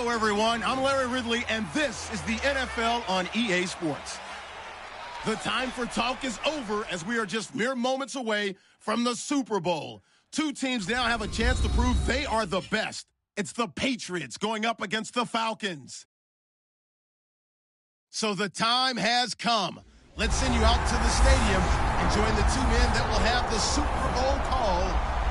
Hello, everyone. I'm Larry Ridley, and this is the NFL on EA Sports. The time for talk is over as we are just mere moments away from the Super Bowl. Two teams now have a chance to prove they are the best. It's the Patriots going up against the Falcons. So the time has come. Let's send you out to the stadium and join the two men that will have the Super Bowl call.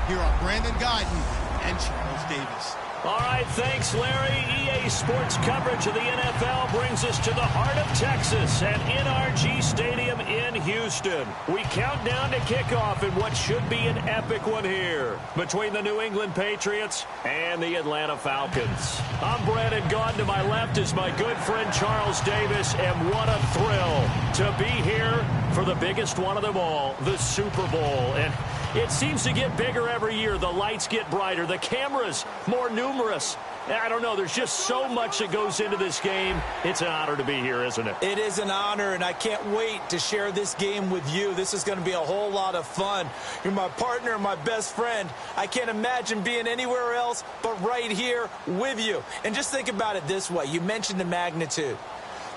Here are Brandon Guyton and Charles Davis. All right, thanks, Larry. EA Sports coverage of the NFL brings us to the heart of Texas at NRG Stadium in Houston. We count down to kickoff in what should be an epic one here between the New England Patriots and the Atlanta Falcons. I'm Brandon Guyton. To my left is my good friend Charles Davis, and what a thrill to be here for the biggest one of them all, the Super Bowl. And it seems to get bigger every year. The lights get brighter. The cameras more numerous. I don't know. There's just so much that goes into this game. It's an honor to be here, isn't it? It is an honor, and I can't wait to share this game with you. This is going to be a whole lot of fun. You're my partner, my best friend. I can't imagine being anywhere else but right here with you. And just think about it this way. You mentioned the magnitude.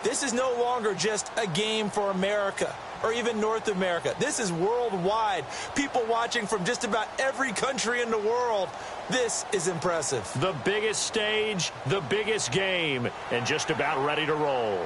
This is no longer just a game for America or even North America. This is worldwide. People watching from just about every country in the world. This is impressive. The biggest stage, the biggest game, and just about ready to roll.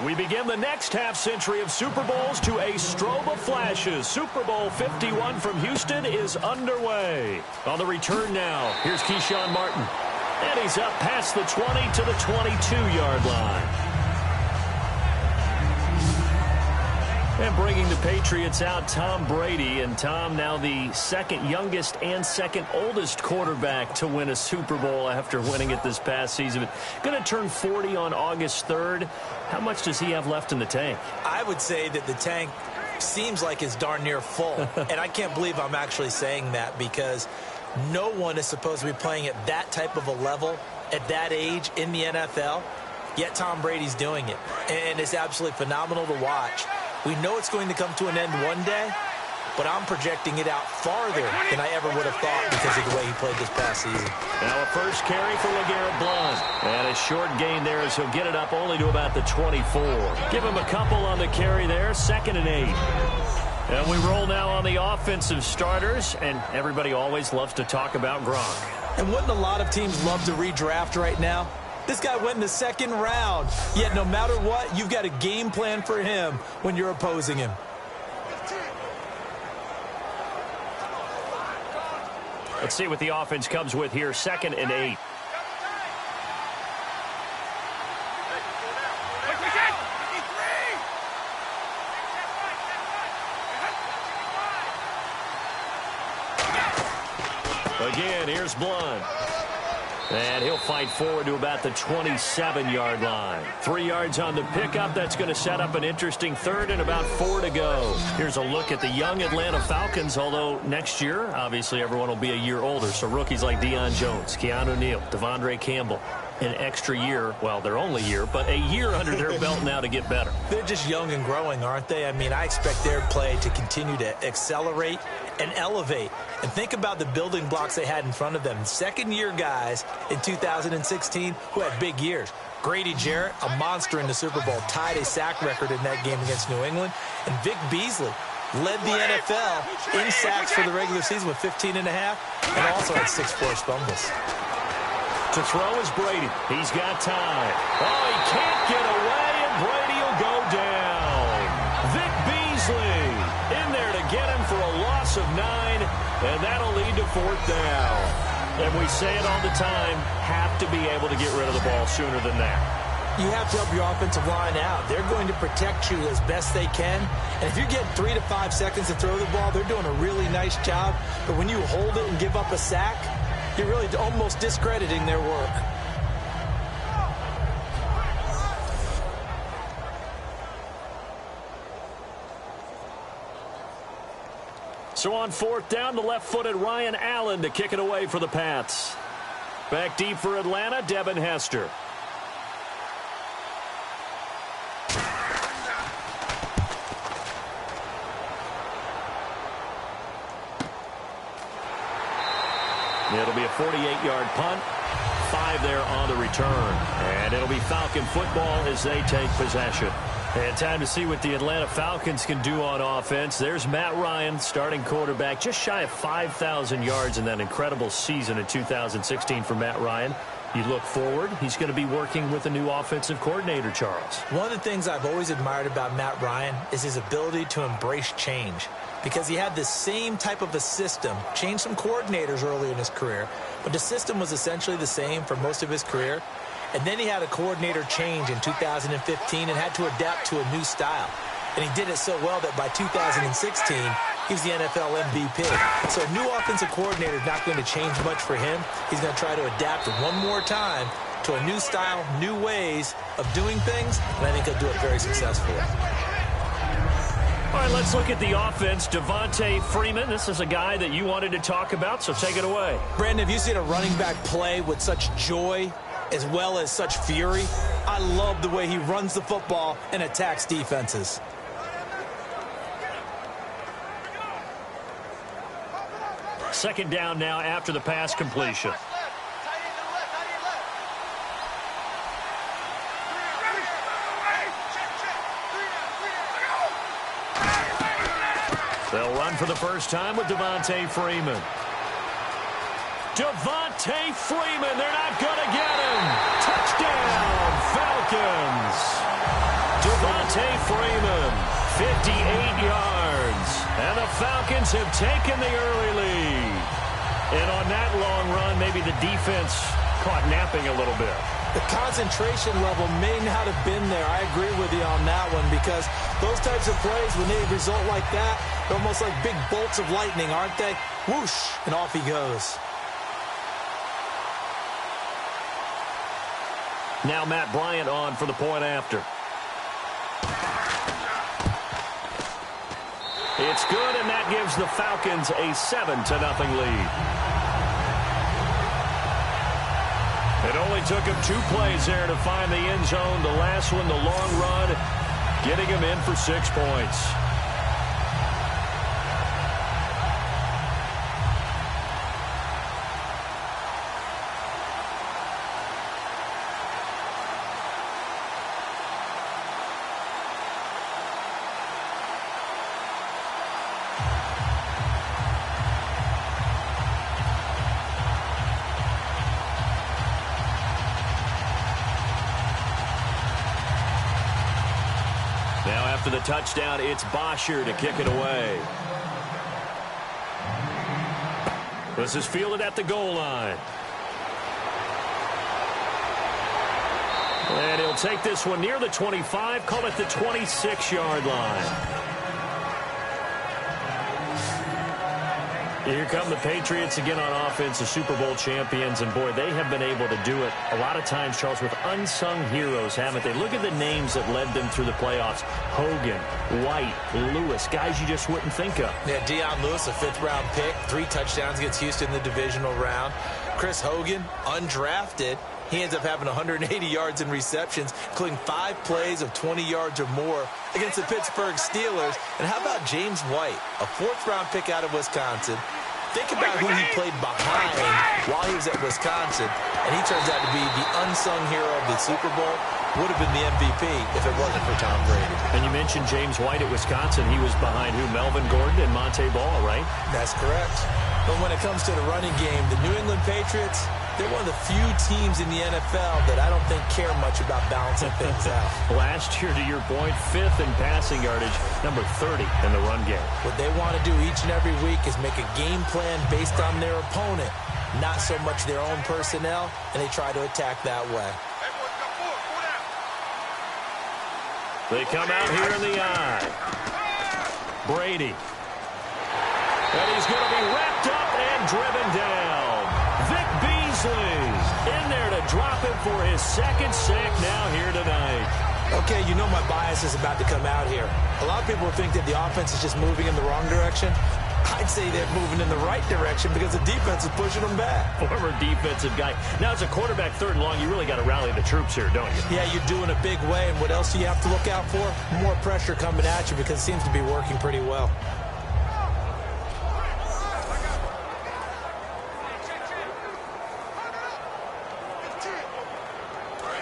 We begin the next half-century of Super Bowls to a strobe of flashes. Super Bowl 51 from Houston is underway. On the return now, here's Keyshawn Martin. And he's up past the 20 to the 22-yard line. And bringing the Patriots out, Tom Brady. And Tom, now the second youngest and second oldest quarterback to win a Super Bowl after winning it this past season. Going to turn 40 on August 3rd. How much does he have left in the tank? I would say that the tank seems like it's darn near full. And I can't believe I'm actually saying that, because no one is supposed to be playing at that type of a level at that age in the NFL. Yet Tom Brady's doing it. And it's absolutely phenomenal to watch. We know it's going to come to an end one day, but I'm projecting it out farther than I ever would have thought because of the way he played this past season. Now a first carry for LeGarrette Blount. And a short gain there as he'll get it up only to about the 24. Give him a couple on the carry there, 2nd and 8. And we roll now on the offensive starters, and everybody always loves to talk about Gronk. And wouldn't a lot of teams love to redraft right now? This guy went in the 2nd round, yet no matter what, you've got a game plan for him when you're opposing him. Let's see what the offense comes with here, 2nd and 8. Again, here's Blount. And he'll fight forward to about the 27-yard line. 3 yards on the pickup. That's going to set up an interesting 3rd and about 4 to go. Here's a look at the young Atlanta Falcons, although next year, obviously, everyone will be a year older. So rookies like Deion Jones, Keanu Neal, Devondre Campbell, an extra year, well, their only year, but a year under their belt now to get better. They're just young and growing, aren't they? I mean, I expect their play to continue to accelerate and elevate. And think about the building blocks they had in front of them. Second-year guys in 2016 who had big years. Grady Jarrett, a monster in the Super Bowl, tied a sack record in that game against New England. And Vic Beasley led the NFL in sacks for the regular season with 15.5, and also had 6 forced fumbles. To throw is Brady. He's got time. Oh, he can't get away, and Brady will go down. Vic Beasley in there to get him for a loss of 9, and that'll lead to 4th down. And we say it all the time, have to be able to get rid of the ball sooner than that. You have to help your offensive line out. They're going to protect you as best they can. And if you get 3 to 5 seconds to throw the ball, they're doing a really nice job. But when you hold it and give up a sack, you're really almost discrediting their work. So on 4th down, the left-footed Ryan Allen to kick it away for the Pats. Back deep for Atlanta, Devin Hester. It'll be a 48-yard punt. 5 there on the return. And it'll be Falcon football as they take possession. And time to see what the Atlanta Falcons can do on offense. There's Matt Ryan, starting quarterback, just shy of 5,000 yards in that incredible season in 2016 for Matt Ryan. You look forward, he's going to be working with a new offensive coordinator, Charles. One of the things I've always admired about Matt Ryan is his ability to embrace change, because he had the same type of a system, changed some coordinators early in his career, but the system was essentially the same for most of his career. And then he had a coordinator change in 2015 and had to adapt to a new style. And he did it so well that by 2016, he was the NFL MVP. So a new offensive coordinator is not going to change much for him. He's going to try to adapt one more time to a new style, new ways of doing things, and I think he'll do it very successfully. All right, let's look at the offense. Devontae Freeman, this is a guy that you wanted to talk about, so take it away. Brandon, have you seen a running back play with such joy as well as such fury? I love the way he runs the football and attacks defenses. Second down now after the pass completion. They'll run for the first time with Devontae Freeman. Devontae Freeman, they're not going to get him. Touchdown, Falcons. Devontae Freeman, 58 yards. And the Falcons have taken the early lead. And on that long run, maybe the defense caught napping a little bit. The concentration level may not have been there. I agree with you on that one, because those types of plays, when they result like that, they're almost like big bolts of lightning, aren't they? Whoosh, and off he goes. Now Matt Bryant on for the point after. It's good, and that gives the Falcons a 7-0 lead. It only took him 2 plays there to find the end zone. The last one, the long run, getting him in for 6 points. Now after the touchdown, it's Bosher to kick it away. This is fielded at the goal line. And he'll take this one near the 25, call it the 26-yard line. Here come the Patriots again on offense, the Super Bowl champions, and boy, they have been able to do it a lot of times, Charles, with unsung heroes, haven't they? Look at the names that led them through the playoffs. Hogan, White, Lewis, guys you just wouldn't think of. Yeah, Deion Lewis, a 5th-round pick, 3 touchdowns against Houston in the divisional round. Chris Hogan, undrafted. He ends up having 180 yards in receptions, including 5 plays of 20 yards or more against the Pittsburgh Steelers. And how about James White, a 4th-round pick out of Wisconsin? Think about who he played behind while he was at Wisconsin, and he turns out to be the unsung hero of the Super Bowl. Would have been the MVP if it wasn't for Tom Brady. And you mentioned James White at Wisconsin. He was behind who? Melvin Gordon and Monte Ball, right? That's correct. But when it comes to the running game, the New England Patriots, They're one of the few teams in the NFL that I don't think care much about balancing things out. Last year, to your point, 5th in passing yardage, number 30 in the run game. What they want to do each and every week is make a game plan based on their opponent, not so much their own personnel, and they try to attack that way. They come out here in the eye. Brady. And he's going to be wrapped up and driven down. Vic Beasley's in there to drop him for his 2nd sack now here tonight. Okay, you know my bias is about to come out here. A lot of people think that the offense is just moving in the wrong direction. I'd say they're moving in the right direction because the defense is pushing them back. Former defensive guy. Now, as a quarterback 3rd and long, you really got to rally the troops here, don't you? Yeah, you do in a big way. And what else do you have to look out for? More pressure coming at you because it seems to be working pretty well.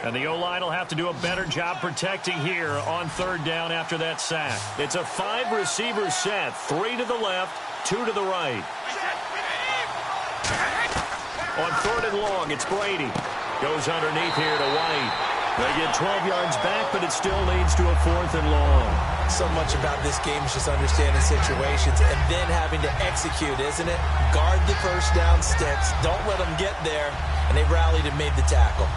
And the O-line will have to do a better job protecting here on 3rd down after that sack. It's a 5-receiver set, 3 to the left, 2 to the right. On 3rd and long, it's Brady. Goes underneath here to White. They get 12 yards back, but it still leads to a 4th and long. So much about this game is just understanding situations and then having to execute, isn't it? Guard the first down sticks. Don't let them get there. And they rallied and made the tackle.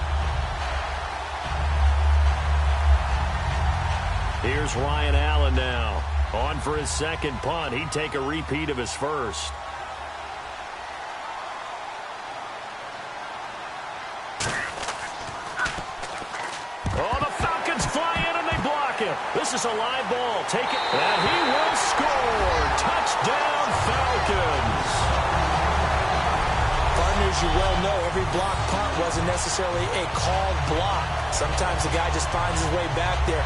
Here's Ryan Allen now. On for his 2nd punt. He'd take a repeat of his 1st. Oh, the Falcons fly in and they block it. This is a live ball. Take it. And he will score. Touchdown, Falcons. Partners, you well know every block punt wasn't necessarily a called block. Sometimes the guy just finds his way back there.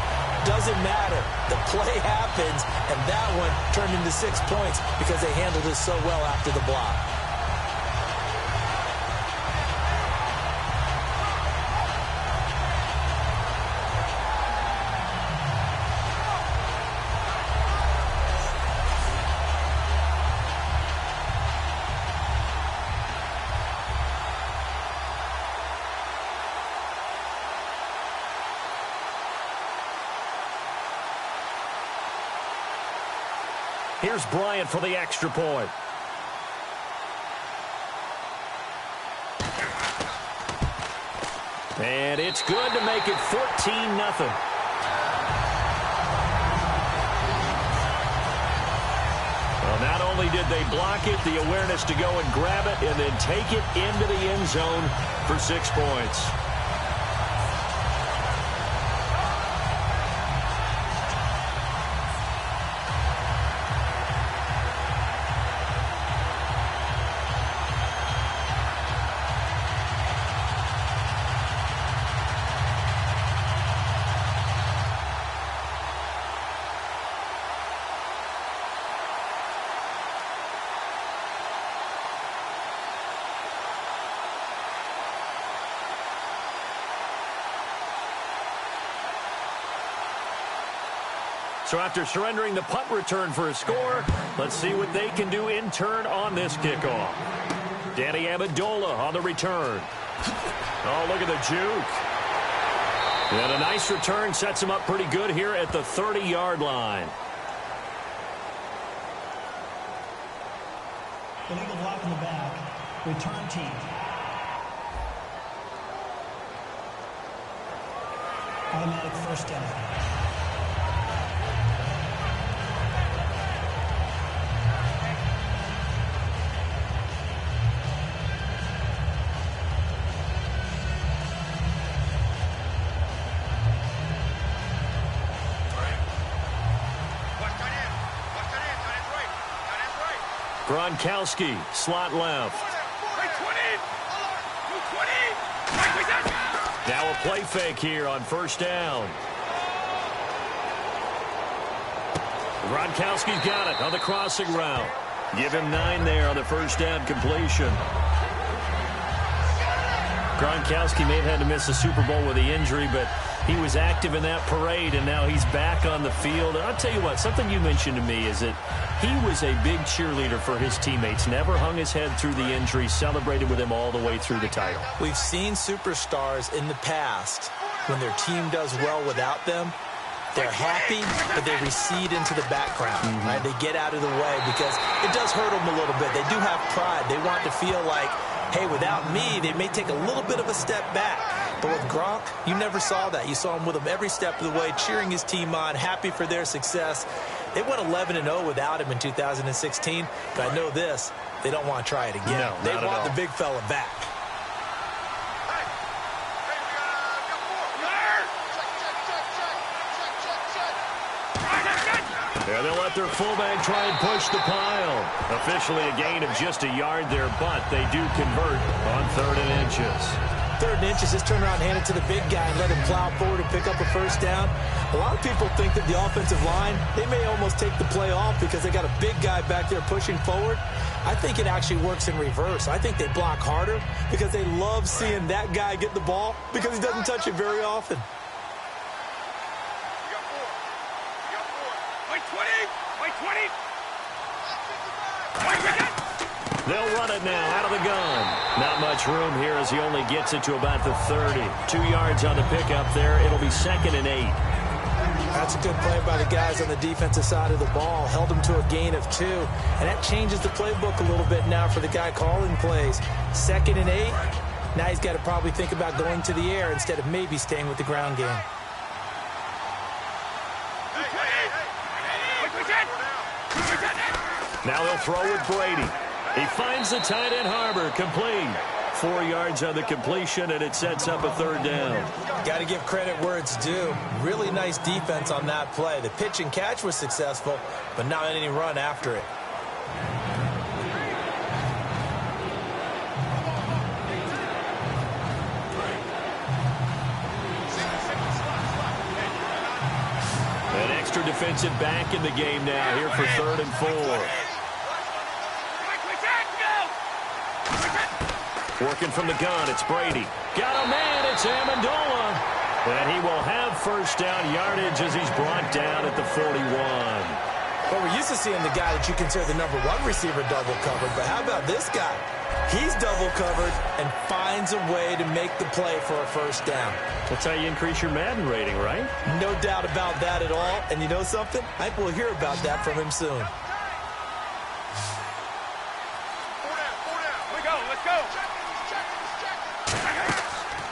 Doesn't matter. The play happens, and that one turned into 6 points because they handled it so well after the block. Here's Bryant for the extra point. And it's good to make it 14-0. Well, not only did they block it, the awareness to go and grab it and then take it into the end zone for 6 points. So after surrendering the punt return for a score, let's see what they can do in turn on this kickoff. Danny Amendola on the return. Oh, look at the juke. And a nice return sets him up pretty good here at the 30-yard line. Illegal block in the back. Return team. Automatic 1st down. Gronkowski, slot left. Now a play fake here on 1st down. Gronkowski's got it on the crossing route. Give him 9 there on the 1st down completion. Gronkowski may have had to miss the Super Bowl with the injury, but He was active in that parade, and now he's back on the field. And I'll tell you what, something you mentioned to me is that he was a big cheerleader for his teammates, never hung his head through the injury, celebrated with him all the way through the title. We've seen superstars in the past, when their team does well without them, they're happy, but they recede into the background. Right? They get out of the way because it does hurt them a little bit. They do have pride. They want to feel like, hey, without me, they may take a little bit of a step back. But with Gronk, you never saw that. You saw him with him every step of the way, cheering his team on, happy for their success. They went 11-0 without him in 2016, but I know this, they don't want to try it again. No, they want the big fella back. Yeah, they'll let their fullback try and push the pile. Officially a gain of just a yard there, but they do convert on 3rd and inches. 3rd and inches, just turn around and hand it to the big guy and let him plow forward and pick up a first down. A lot of people think that the offensive line, they may almost take the play off because they got a big guy back there pushing forward. I think it actually works in reverse. I think they block harder because they love seeing that guy get the ball because he doesn't touch it very often. They'll run it now out of the gun. Not much room here as he only gets it to about the 30. 2 yards on the pickup there. It'll be 2nd and 8. That's a good play by the guys on the defensive side of the ball. Held them to a gain of 2. And that changes the playbook a little bit now for the guy calling plays. 2nd and 8. Now he's got to probably think about going to the air instead of maybe staying with the ground game. Now they'll throw with Brady. He finds the tight end Harbor, complete. 4 yards on the completion, and it sets up a 3rd down. Got to give credit where it's due. Really nice defense on that play. The pitch and catch was successful, but not any run after it. An extra defensive back in the game now here for 3rd and 4. Working from the gun, it's Brady. Got a man, it's Amendola. And he will have first down yardage as he's brought down at the 41. Well, we're used to seeing the guy that you consider the #1 receiver double covered, but how about this guy? He's double covered and finds a way to make the play for a first down. That's how you increase your Madden rating, right? No doubt about that at all. And you know something? I think we'll hear about that from him soon.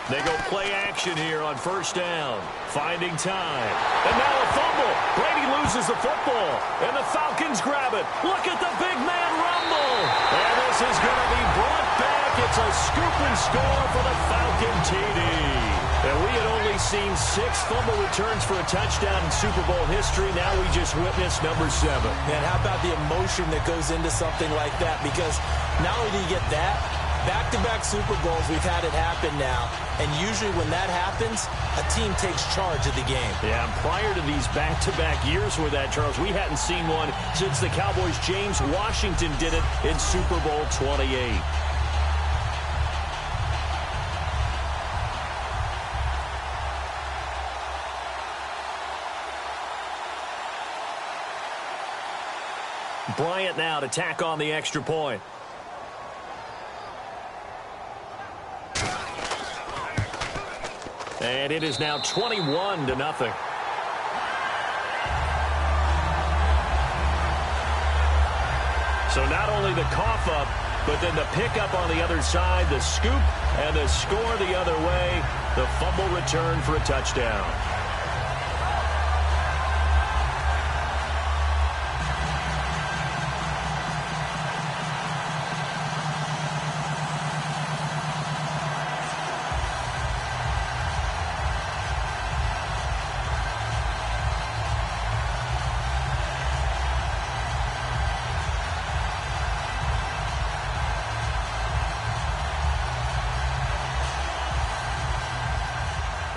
They go play action here on first down. Finding time. And now a fumble. Brady loses the football. And the Falcons grab it. Look at the big man rumble. And this is going to be brought back. It's a scoop and score for the Falcon TD. And we had only seen 6 fumble returns for a touchdown in Super Bowl history. Now we just witnessed number 7. Man, how about the emotion that goes into something like that? Because not only do you get that, back-to-back Super Bowls, we've had it happen now. And usually when that happens, a team takes charge of the game. Yeah, and prior to these back-to-back years with that, Charles, we hadn't seen one since the Cowboys' James Washington did it in Super Bowl 28. Bryant now to tack on the extra point. And it is now 21-0. So not only the cough up, but then the pickup on the other side, the scoop, and the score the other way. The fumble return for a touchdown.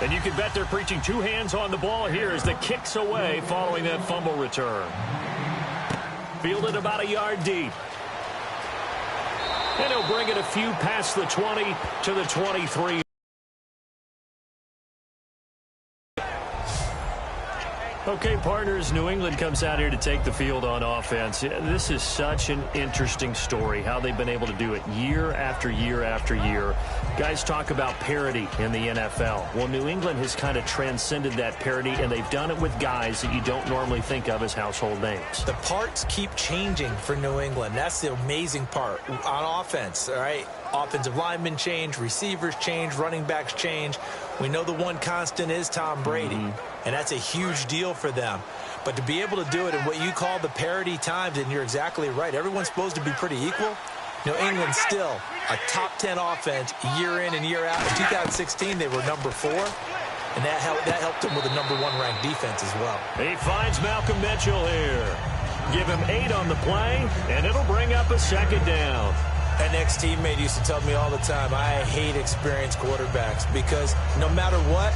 And you can bet they're preaching 2 hands on the ball here as the kick's away following that fumble return. Fielded about a yard deep. And he'll bring it a few past the 20 to the 23. Okay, partners, New England comes out here to take the field on offense. This is such an interesting story, how they've been able to do it year after year after year. Guys talk about parity in the NFL. Well, New England has kind of transcended that parity, and they've done it with guys that you don't normally think of as household names. The parts keep changing for New England. That's the amazing part on offense, all right? Offensive linemen change, receivers change, running backs change. We know the one constant is Tom Brady, and that's a huge deal for them. But to be able to do it in what you call the parity times, and you're exactly right, everyone's supposed to be pretty equal. New England's still a top 10 offense year in and year out. In 2016, they were number 4, and that helped them with a number 1 ranked defense as well. He finds Malcolm Mitchell here. Give him 8 on the play, and it'll bring up a second down. An ex-teammate used to tell me all the time, I hate experienced quarterbacks because no matter what,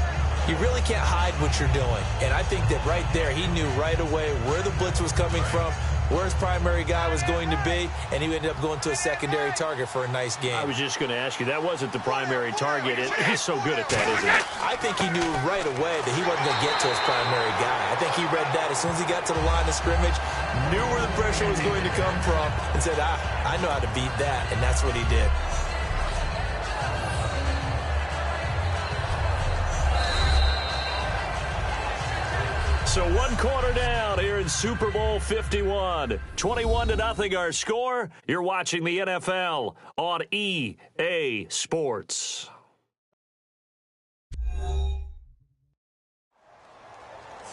you really can't hide what you're doing. And I think that right there, he knew right away where the blitz was coming from, where his primary guy was going to be, and he ended up going to a secondary target for a nice game. I was just going to ask you, that wasn't the primary target. He's so good at that, isn't he? I think he knew right away that he wasn't going to get to his primary guy. I think he read that as soon as he got to the line of scrimmage, knew where the pressure was going to come from, and said, I know how to beat that, and that's what he did. So 1 quarter down here in Super Bowl 51. 21-0 our score. You're watching the NFL on EA Sports.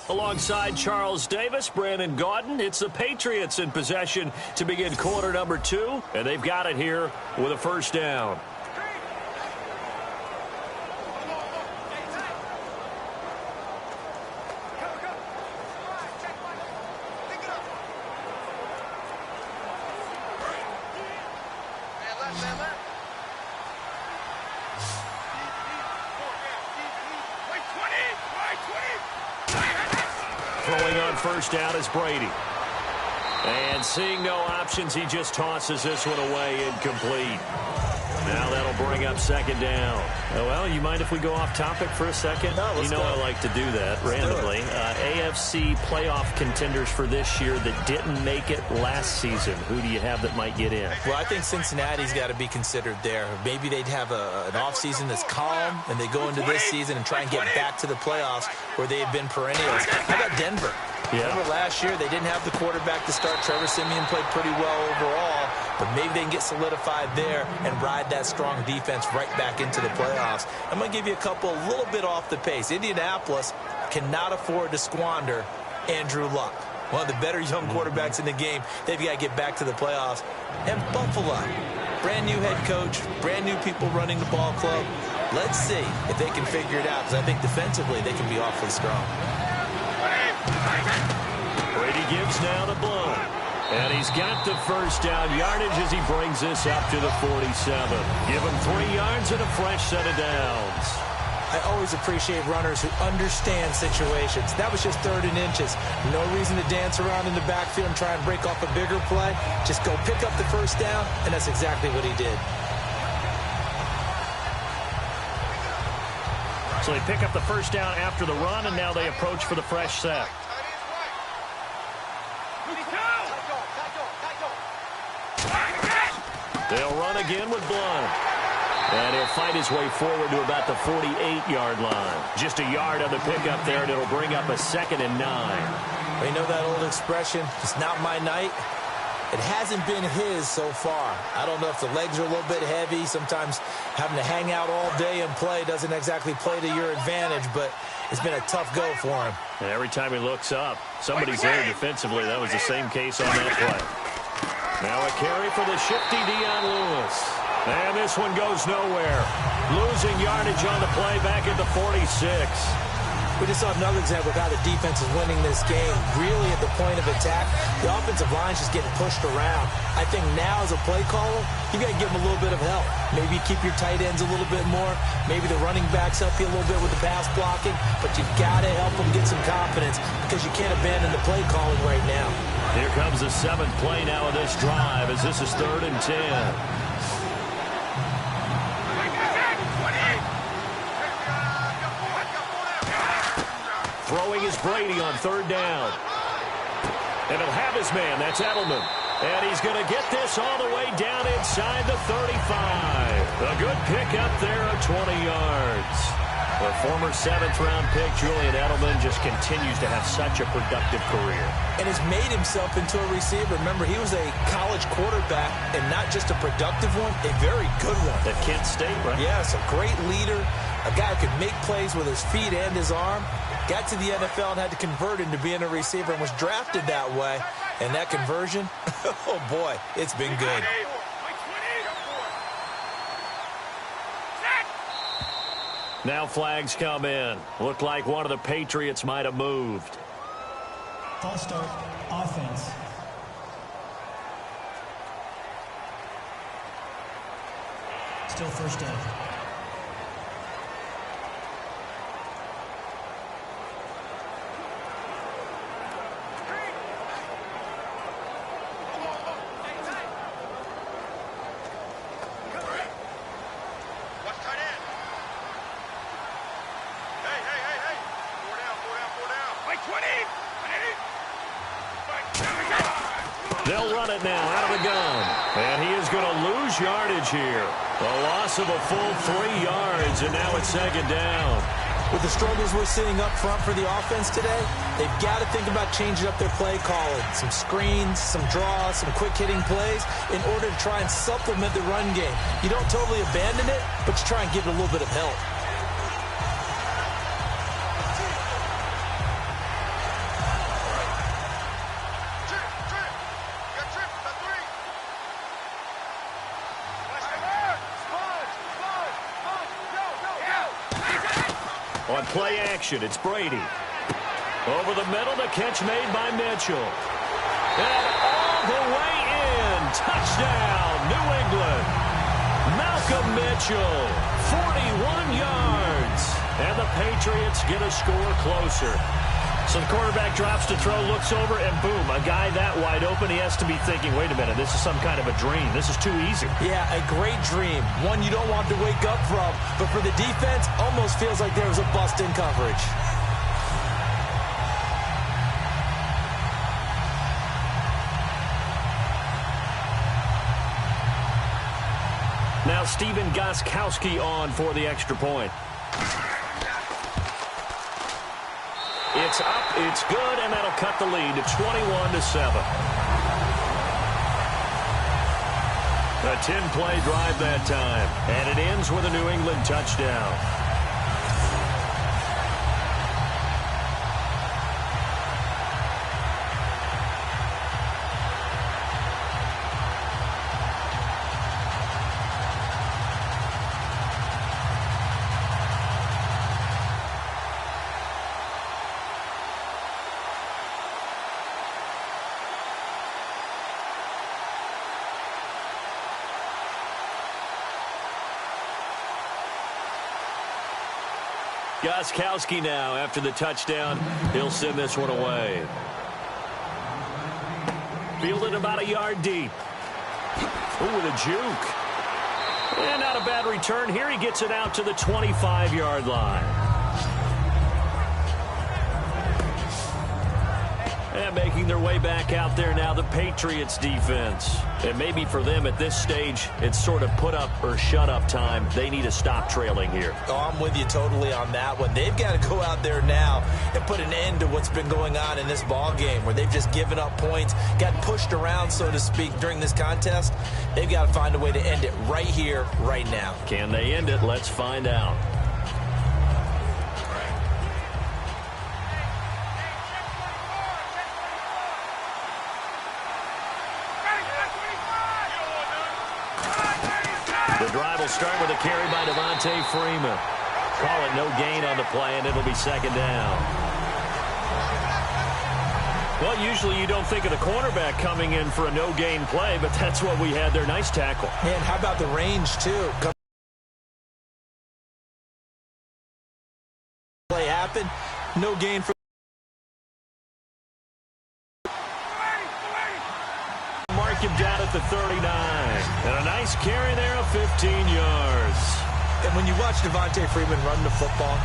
Alongside Charles Davis, Brandon Gaudin, it's the Patriots in possession to begin quarter number 2, and they've got it here with a first down. Throwing on first down is Brady. And seeing no options, he just tosses this one away incomplete. Now that'll bring up second down. Oh, well, you mind if we go off topic for a second? No, let's go. I like to do that randomly. AFC playoff contenders for this year that didn't make it last season. Who do you have that might get in? Well, I think Cincinnati's got to be considered there. Maybe they'd have an offseason that's calm, and they go into this season and try and get back to the playoffs where they have been perennials. How about Denver? Yeah. Remember last year, they didn't have the quarterback to start. Trevor Siemian played pretty well overall, but maybe they can get solidified there and ride that strong defense right back into the playoffs. I'm going to give you a little bit off the pace. Indianapolis cannot afford to squander Andrew Luck, one of the better young quarterbacks in the game. They've got to get back to the playoffs. And Buffalo, brand new head coach, brand new people running the ball club. Let's see if they can figure it out, because I think defensively they can be awfully strong. Brady gives now to Blount. And he's got the first down yardage as he brings this up to the 47. Give him 3 yards and a fresh set of downs. I always appreciate runners who understand situations. That was just 3rd and inches. No reason to dance around in the backfield and try and break off a bigger play. Just go pick up the first down, and that's exactly what he did. So they pick up the first down after the run, and now they approach for the fresh set. They'll run again with Blount. And he'll fight his way forward to about the 48-yard line. Just a yard on the pickup there, and it'll bring up a 2nd and 9. Well, you know that old expression, it's not my night? It hasn't been his so far. I don't know if the legs are a little bit heavy. Sometimes having to hang out all day and play doesn't exactly play to your advantage, but it's been a tough go for him. And every time he looks up, somebody's there defensively. That was the same case on that play. Now a carry for the shifty Dion Lewis. And this one goes nowhere. Losing yardage on the play back at the 46. We just saw another example of how the defense is winning this game. Really at the point of attack, the offensive line's just getting pushed around. I think now as a play caller, you got to give them a little bit of help. Maybe keep your tight ends a little bit more. Maybe the running backs help you a little bit with the pass blocking. But you got to help them get some confidence because you can't abandon the play calling right now. Here comes the 7th play now of this drive as this is 3rd and 10. Throwing is Brady on third down. And he'll have his man. That's Edelman. And he's going to get this all the way down inside the 35. A good pick up there of 20 yards. The former 7th-round pick, Julian Edelman, just continues to have such a productive career. And has made himself into a receiver. Remember, he was a college quarterback, and not just a productive one, a very good one. At Kent State, right? Yes, a great leader, a guy who could make plays with his feet and his arm. Got to the NFL and had to convert into being a receiver and was drafted that way. And that conversion, oh boy, it's been good. Now flags come in. Looked like one of the Patriots might have moved. False start, offense. Still first down. They'll run it now out of the gun. And he is going to lose yardage here. A loss of a full 3 yards, and now it's second down. With the struggles we're seeing up front for the offense today, they've got to think about changing up their play calling. Some screens, some draws, some quick-hitting plays in order to try and supplement the run game. You don't totally abandon it, but you try and give it a little bit of help. On play action, it's Brady. Over the middle, the catch made by Mitchell. And all the way in. Touchdown, New England. Malcolm Mitchell, 41 yards. And the Patriots get a score closer. So the quarterback drops to throw, looks over, and boom, a guy that wide open, he has to be thinking, wait a minute, this is some kind of a dream. This is too easy. Yeah, a great dream. One you don't want to wake up from. But for the defense, almost feels like there was a bust in coverage. Now Stephen Gostkowski on for the extra point. It's up, it's good, and that'll cut the lead to 21-7. A 10-play drive that time, and it ends with a New England touchdown. Gostkowski now, after the touchdown, he'll send this one away. Fielded about a yard deep. Ooh, with a juke. And not a bad return. Here he gets it out to the 25-yard line. And making their way back out there now, the Patriots defense. And maybe for them at this stage, it's sort of put up or shut up time. They need to stop trailing here. Oh, I'm with you totally on that one. They've got to go out there now and put an end to what's been going on in this ball game where they've just given up points, got pushed around, so to speak, during this contest. They've got to find a way to end it right here, right now. Can they end it? Let's find out. The drive will start with a carry by Devontae Freeman. Call it no gain on the play, and it'll be second down. Well, usually you don't think of the cornerback coming in for a no-gain play, but that's what we had there. Nice tackle. Man, how about the range, too? Play happen. No gain for mark him down at the 39. And a nice carry there of 15 yards. And when you watch Devontae Freeman run the football,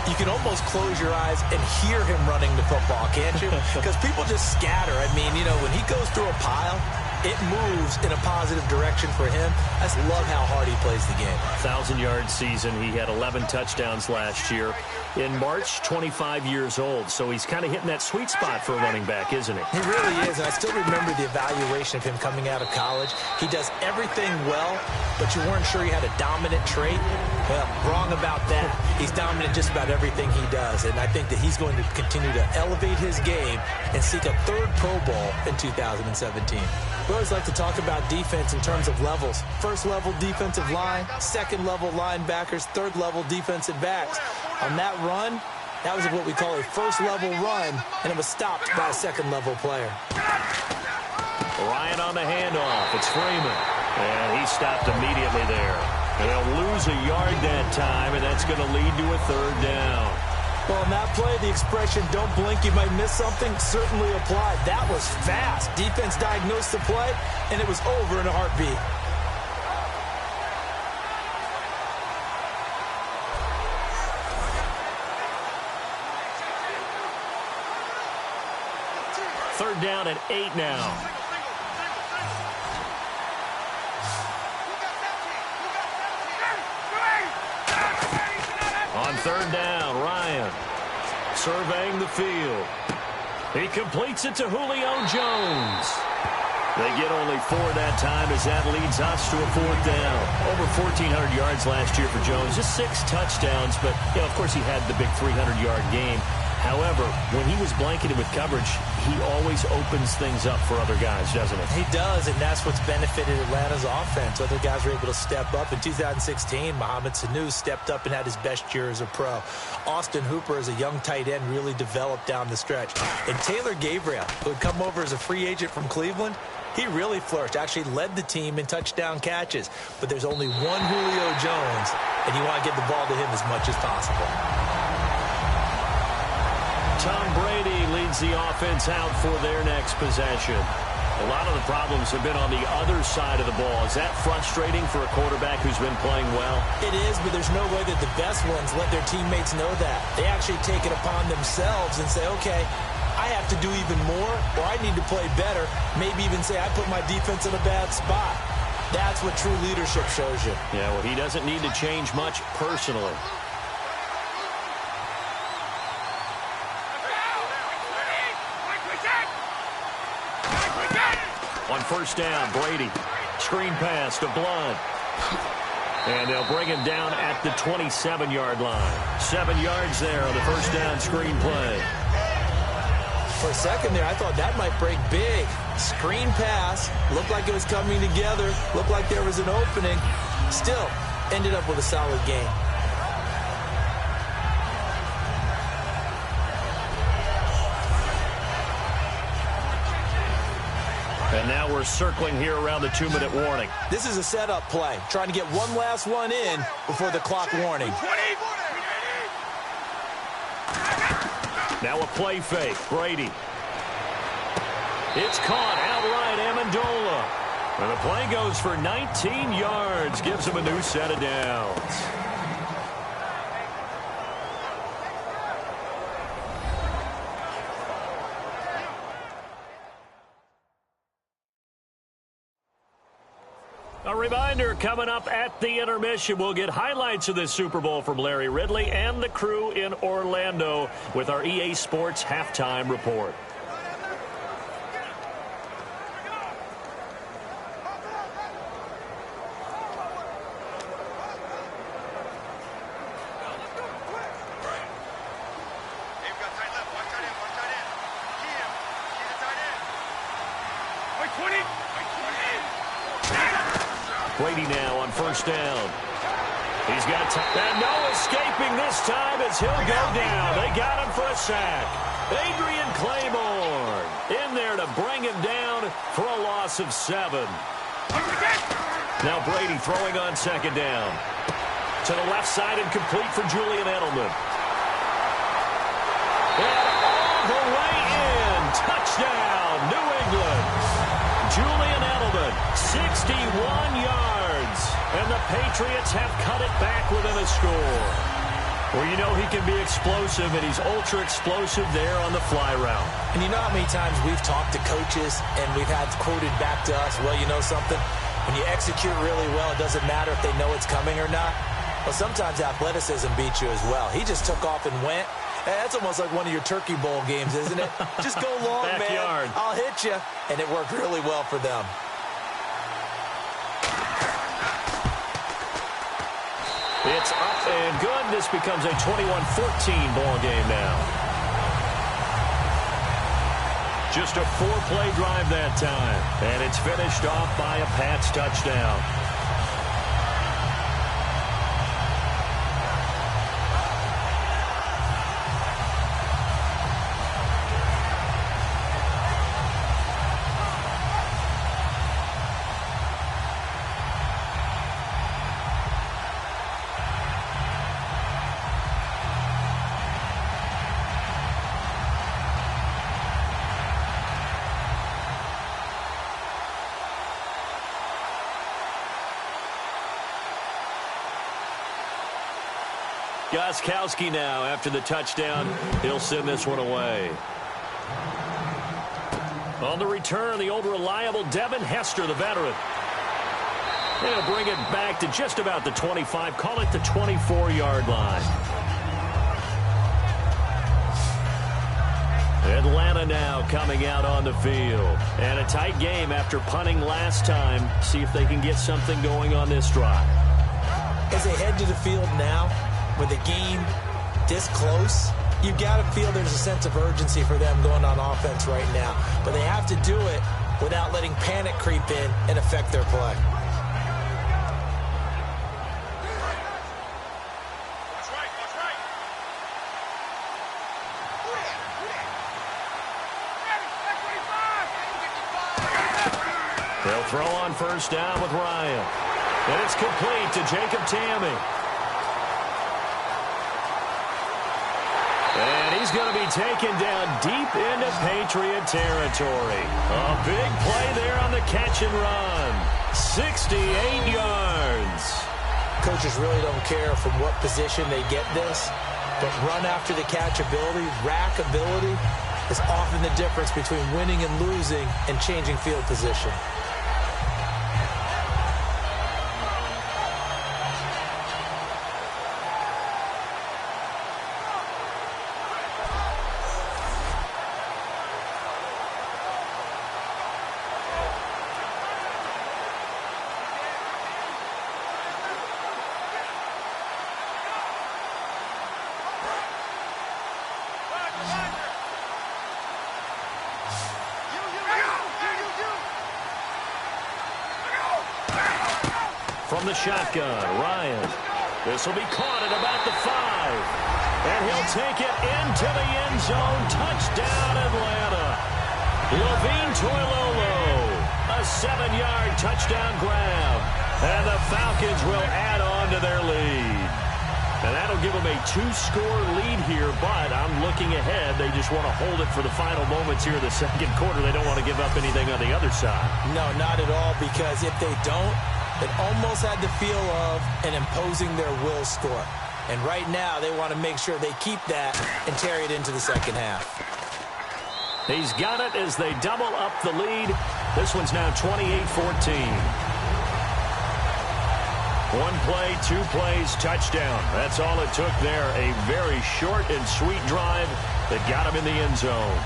You can almost close your eyes and hear him running the football, can't you? Because people just scatter. I mean, you know, when he goes through a pile, it moves in a positive direction for him. I just love how hard he plays the game. 1,000-yard season. He had 11 touchdowns last year. In March, 25 years old. So he's kind of hitting that sweet spot for a running back, isn't he? He really is, and I still remember the evaluation of him coming out of college. He does everything well, but you weren't sure he had a dominant trait. Well, wrong about that. He's dominant just about everything he does, and I think that he's going to continue to elevate his game and seek a third Pro Bowl in 2017. We always like to talk about defense in terms of levels. First level defensive line, second level linebackers, third level defensive backs. On that run, that was what we call a first level run, and it was stopped by a second level player. Ryan on the handoff. It's Freeman. And he stopped immediately there. And they'll lose a yard that time, and that's going to lead to a third down. Well, on that play, the expression, don't blink, you might miss something, certainly applied. That was fast. Defense diagnosed the play, and it was over in a heartbeat. Third down and 8 now. On third down, Ryan surveying the field. He completes it to Julio Jones. They get only 4 that time as that leads us to a fourth down. Over 1,400 yards last year for Jones. Just 6 touchdowns, but, you know, of course he had the big 300-yard game. However, when he was blanketed with coverage, he always opens things up for other guys, doesn't he? He does, and that's what's benefited Atlanta's offense. Other guys were able to step up. In 2016, Mohamed Sanu stepped up and had his best year as a pro. Austin Hooper, as a young tight end, really developed down the stretch. And Taylor Gabriel, who had come over as a free agent from Cleveland, he really flourished, actually led the team in touchdown catches. But there's only one Julio Jones, and you want to get the ball to him as much as possible. Tom Brady leads the offense out for their next possession. A lot of the problems have been on the other side of the ball. Is that frustrating for a quarterback who's been playing well? It is, but there's no way that the best ones let their teammates know that. They actually take it upon themselves and say, okay, I have to do even more, or I need to play better. Maybe even say, I put my defense in a bad spot. That's what true leadership shows you. Yeah, well, he doesn't need to change much personally. On first down, Brady. Screen pass to Blunt. And they'll bring him down at the 27-yard line. 7 yards there on the first down screen play. For a second there, I thought that might break big. Screen pass. Looked like it was coming together. Looked like there was an opening. Still, ended up with a solid game. And now we're circling here around the 2-minute warning. This is a setup play, trying to get one last one in before the clock warning. Now a play fake. Brady. It's caught outright, Amendola. And the play goes for 19 yards. Gives him a new set of downs. A reminder, coming up at the intermission, we'll get highlights of this Super Bowl from Larry Ridley and the crew in Orlando with our EA Sports halftime report. Brady now on first down. He's got time. And no escaping this time as he'll go down. They got him for a sack. Adrian Claiborne in there to bring him down for a loss of 7. Now Brady throwing on second down. To the left side and complete for Julian Edelman. And all the way in. Touchdown, New England. Julian Edelman, 61 yards. And the Patriots have cut it back within a score. Well, you know he can be explosive, and he's ultra-explosive there on the fly route. And you know how many times we've talked to coaches and we've had quoted back to us, well, you know something? When you execute really well, it doesn't matter if they know it's coming or not. Well, sometimes athleticism beats you as well. He just took off and went. And that's almost like one of your Turkey Bowl games, isn't it? Just go long, Backyard. man. I'll hit you. And it worked really well for them. It's up and good. This becomes a 21-14 ball game now. Just a 4-play drive that time. And it's finished off by a Pats touchdown. Gostkowski now after the touchdown. He'll send this one away. On the return, the old reliable Devin Hester, the veteran. He'll bring it back to just about the 25. Call it the 24-yard line. Atlanta now coming out on the field. And a tight game after punting last time. See if they can get something going on this drive. As they head to the field now, with the game this close, you've got to feel there's a sense of urgency for them going on offense right now. But they have to do it without letting panic creep in and affect their play. They'll throw on first down with Ryan. And it's complete to Jacob Tamme. And he's going to be taken down deep into Patriot territory. A big play there on the catch and run. 68 yards. Coaches really don't care from what position they get this, but run after the catch ability, rack ability, is often the difference between winning and losing and changing field position. From the shotgun, Ryan. This will be caught at about the 5. And he'll take it into the end zone. Touchdown, Atlanta. Levine Toilolo. A 7-yard touchdown grab. And the Falcons will add on to their lead. And that'll give them a 2-score lead here, but I'm looking ahead. They just want to hold it for the final moments here in the second quarter. They don't want to give up anything on the other side. No, not at all, because if they don't, it almost had the feel of an imposing their will score. And right now, they want to make sure they keep that and carry it into the second half. He's got it as they double up the lead. This one's now 28-14. 1 play, 2 plays, touchdown. That's all it took there. A very short and sweet drive that got him in the end zone.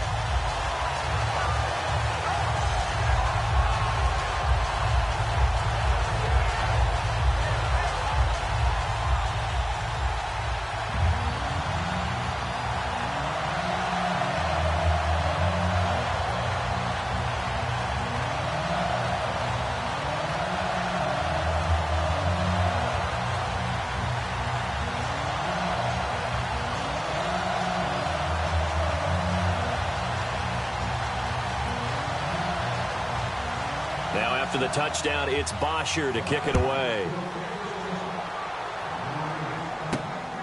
Now after the touchdown, it's Bosher to kick it away.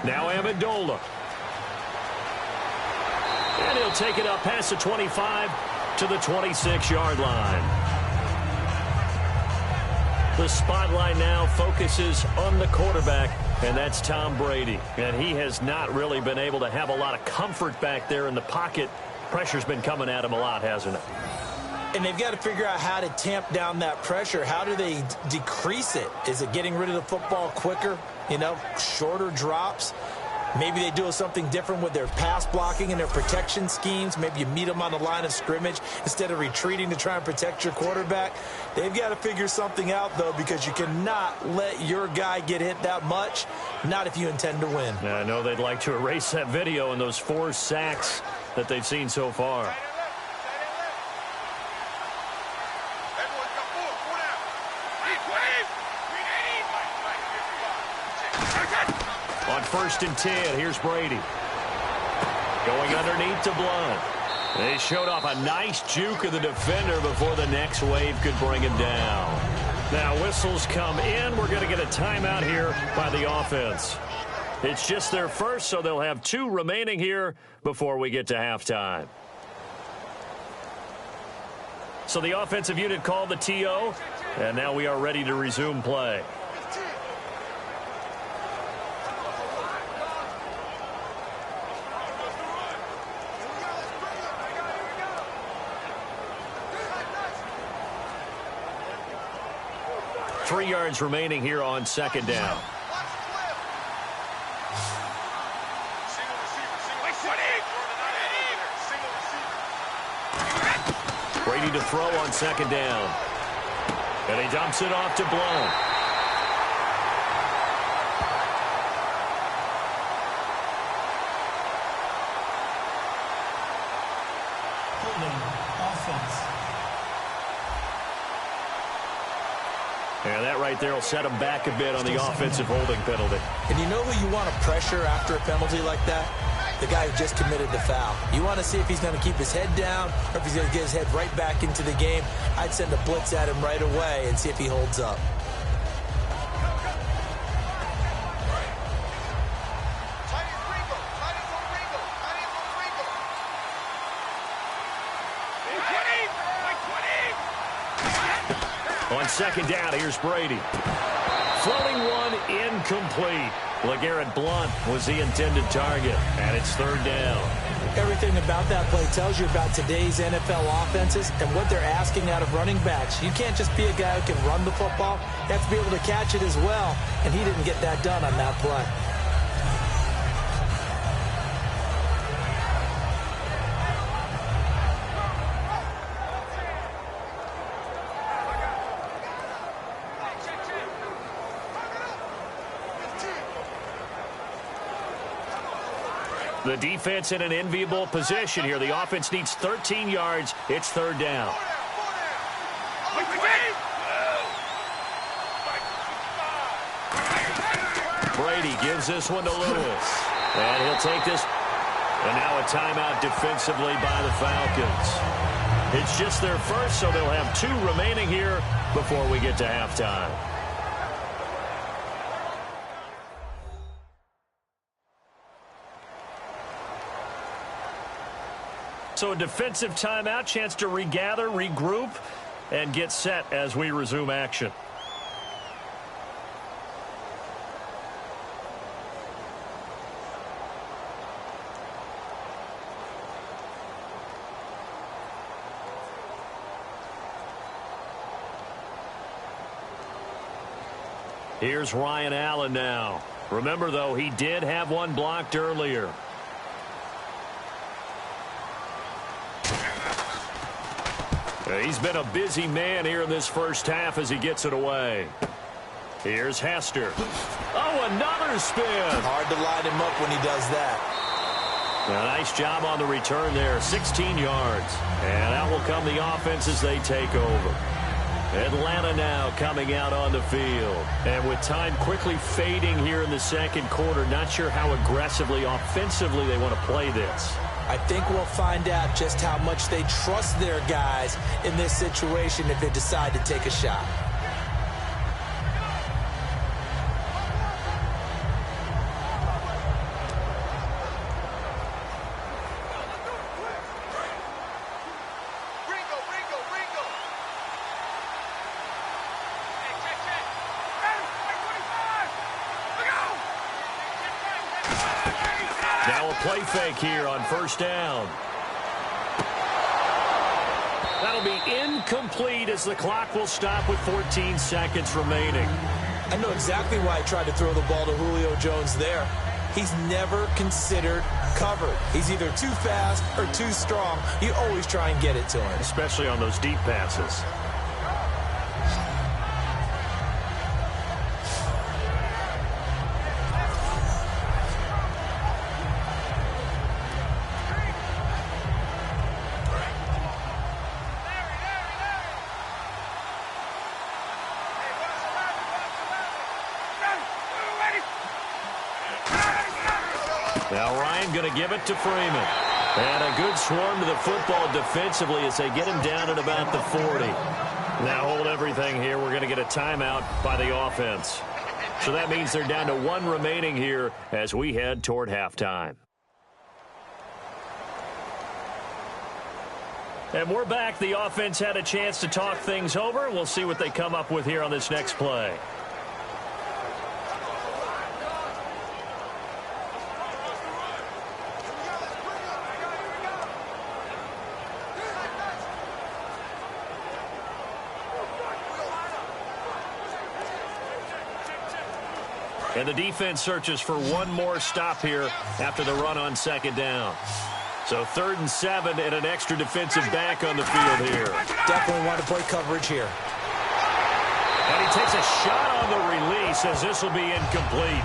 Now Amendola. And he'll take it up past the 25 to the 26-yard line. The spotlight now focuses on the quarterback, and that's Tom Brady. And he has not really been able to have a lot of comfort back there in the pocket. Pressure's been coming at him a lot, hasn't it? And they've got to figure out how to tamp down that pressure. How do they decrease it? Is it getting rid of the football quicker? You know, shorter drops? Maybe they do something different with their pass blocking and their protection schemes. Maybe you meet them on the line of scrimmage instead of retreating to try and protect your quarterback. They've got to figure something out, though, because you cannot let your guy get hit that much, not if you intend to win. Now, I know they'd like to erase that video and those 4 sacks that they've seen so far. On 1st and 10, here's Brady. Going underneath to Blunt. They showed off a nice juke of the defender before the next wave could bring him down. Now whistles come in. We're going to get a timeout here by the offense. It's just their first, so they'll have 2 remaining here before we get to halftime. So the offensive unit called the TO, and now we are ready to resume play. Three yards remaining here on 2nd down. Brady to throw on 2nd down. And he dumps it off to Blount. Offense. And that right there will set him back a bit on the offensive holding penalty. And you know who you want to pressure after a penalty like that? The guy who just committed the foul. You want to see if he's going to keep his head down or if he's going to get his head right back into the game. I'd send a blitz at him right away and see if he holds up. On 2nd down, here's Brady. Throwing one incomplete. LeGarrette Blount was the intended target, and it's 3rd down. Everything about that play tells you about today's NFL offenses and what they're asking out of running backs. You can't just be a guy who can run the football. You have to be able to catch it as well, and he didn't get that done on that play. The defense in an enviable position here. The offense needs 13 yards. It's 3rd down. Brady gives this one to Lewis. And he'll take this. And now a timeout defensively by the Falcons. It's just their first, so they'll have 2 remaining here before we get to halftime. So a defensive timeout, chance to regather, regroup, and get set as we resume action. Here's Ryan Allen now. Remember, though, he did have one blocked earlier. He's been a busy man here in this first half as he gets it away. Here's Hester. Oh, another spin. Hard to line him up when he does that. A nice job on the return there. 16 yards. And out will come the offense as they take over. Atlanta now coming out on the field. And with time quickly fading here in the 2nd quarter, not sure how aggressively, offensively they want to play this. I think we'll find out just how much they trust their guys in this situation if they decide to take a shot. little play fake here on first down. That'll be incomplete as the clock will stop with 14 seconds remaining. I know exactly why I tried to throw the ball to Julio Jones there. He's never considered covered. He's either too fast or too strong. You always try and get it to him. Especially on those deep passes. Now Ryan going to give it to Freeman. And a good swarm to the football defensively as they get him down at about the 40. Now hold everything here. We're going to get a timeout by the offense. So that means they're down to one remaining here as we head toward halftime. And we're back. The offense had a chance to talk things over. We'll see what they come up with here on this next play. And the defense searches for one more stop here after the run on second down. So 3rd and 7 and an extra defensive back on the field here. Definitely want to play coverage here. And he takes a shot on the release as this will be incomplete.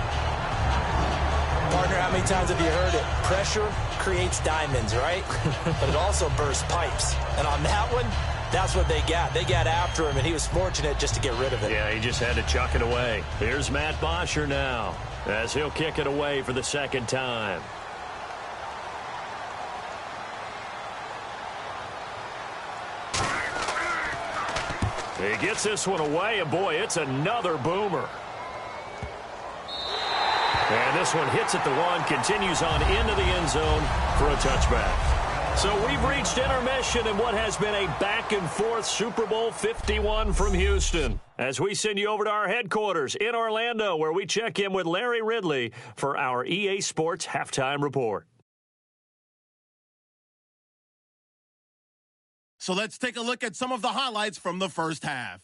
Partner, how many times have you heard it? Pressure creates diamonds, right? But it also bursts pipes. And on that one, that's what they got. They got after him, and he was fortunate just to get rid of it. Yeah, he just had to chuck it away. Here's Matt Bosher now as he'll kick it away for the second time. He gets this one away, and boy, it's another boomer. And this one hits at the 1, continues on into the end zone for a touchback. So we've reached intermission in what has been a back-and-forth Super Bowl 51 from Houston. As we send you over to our headquarters in Orlando, where we check in with Larry Ridley for our EA Sports Halftime Report. So let's take a look at some of the highlights from the first half.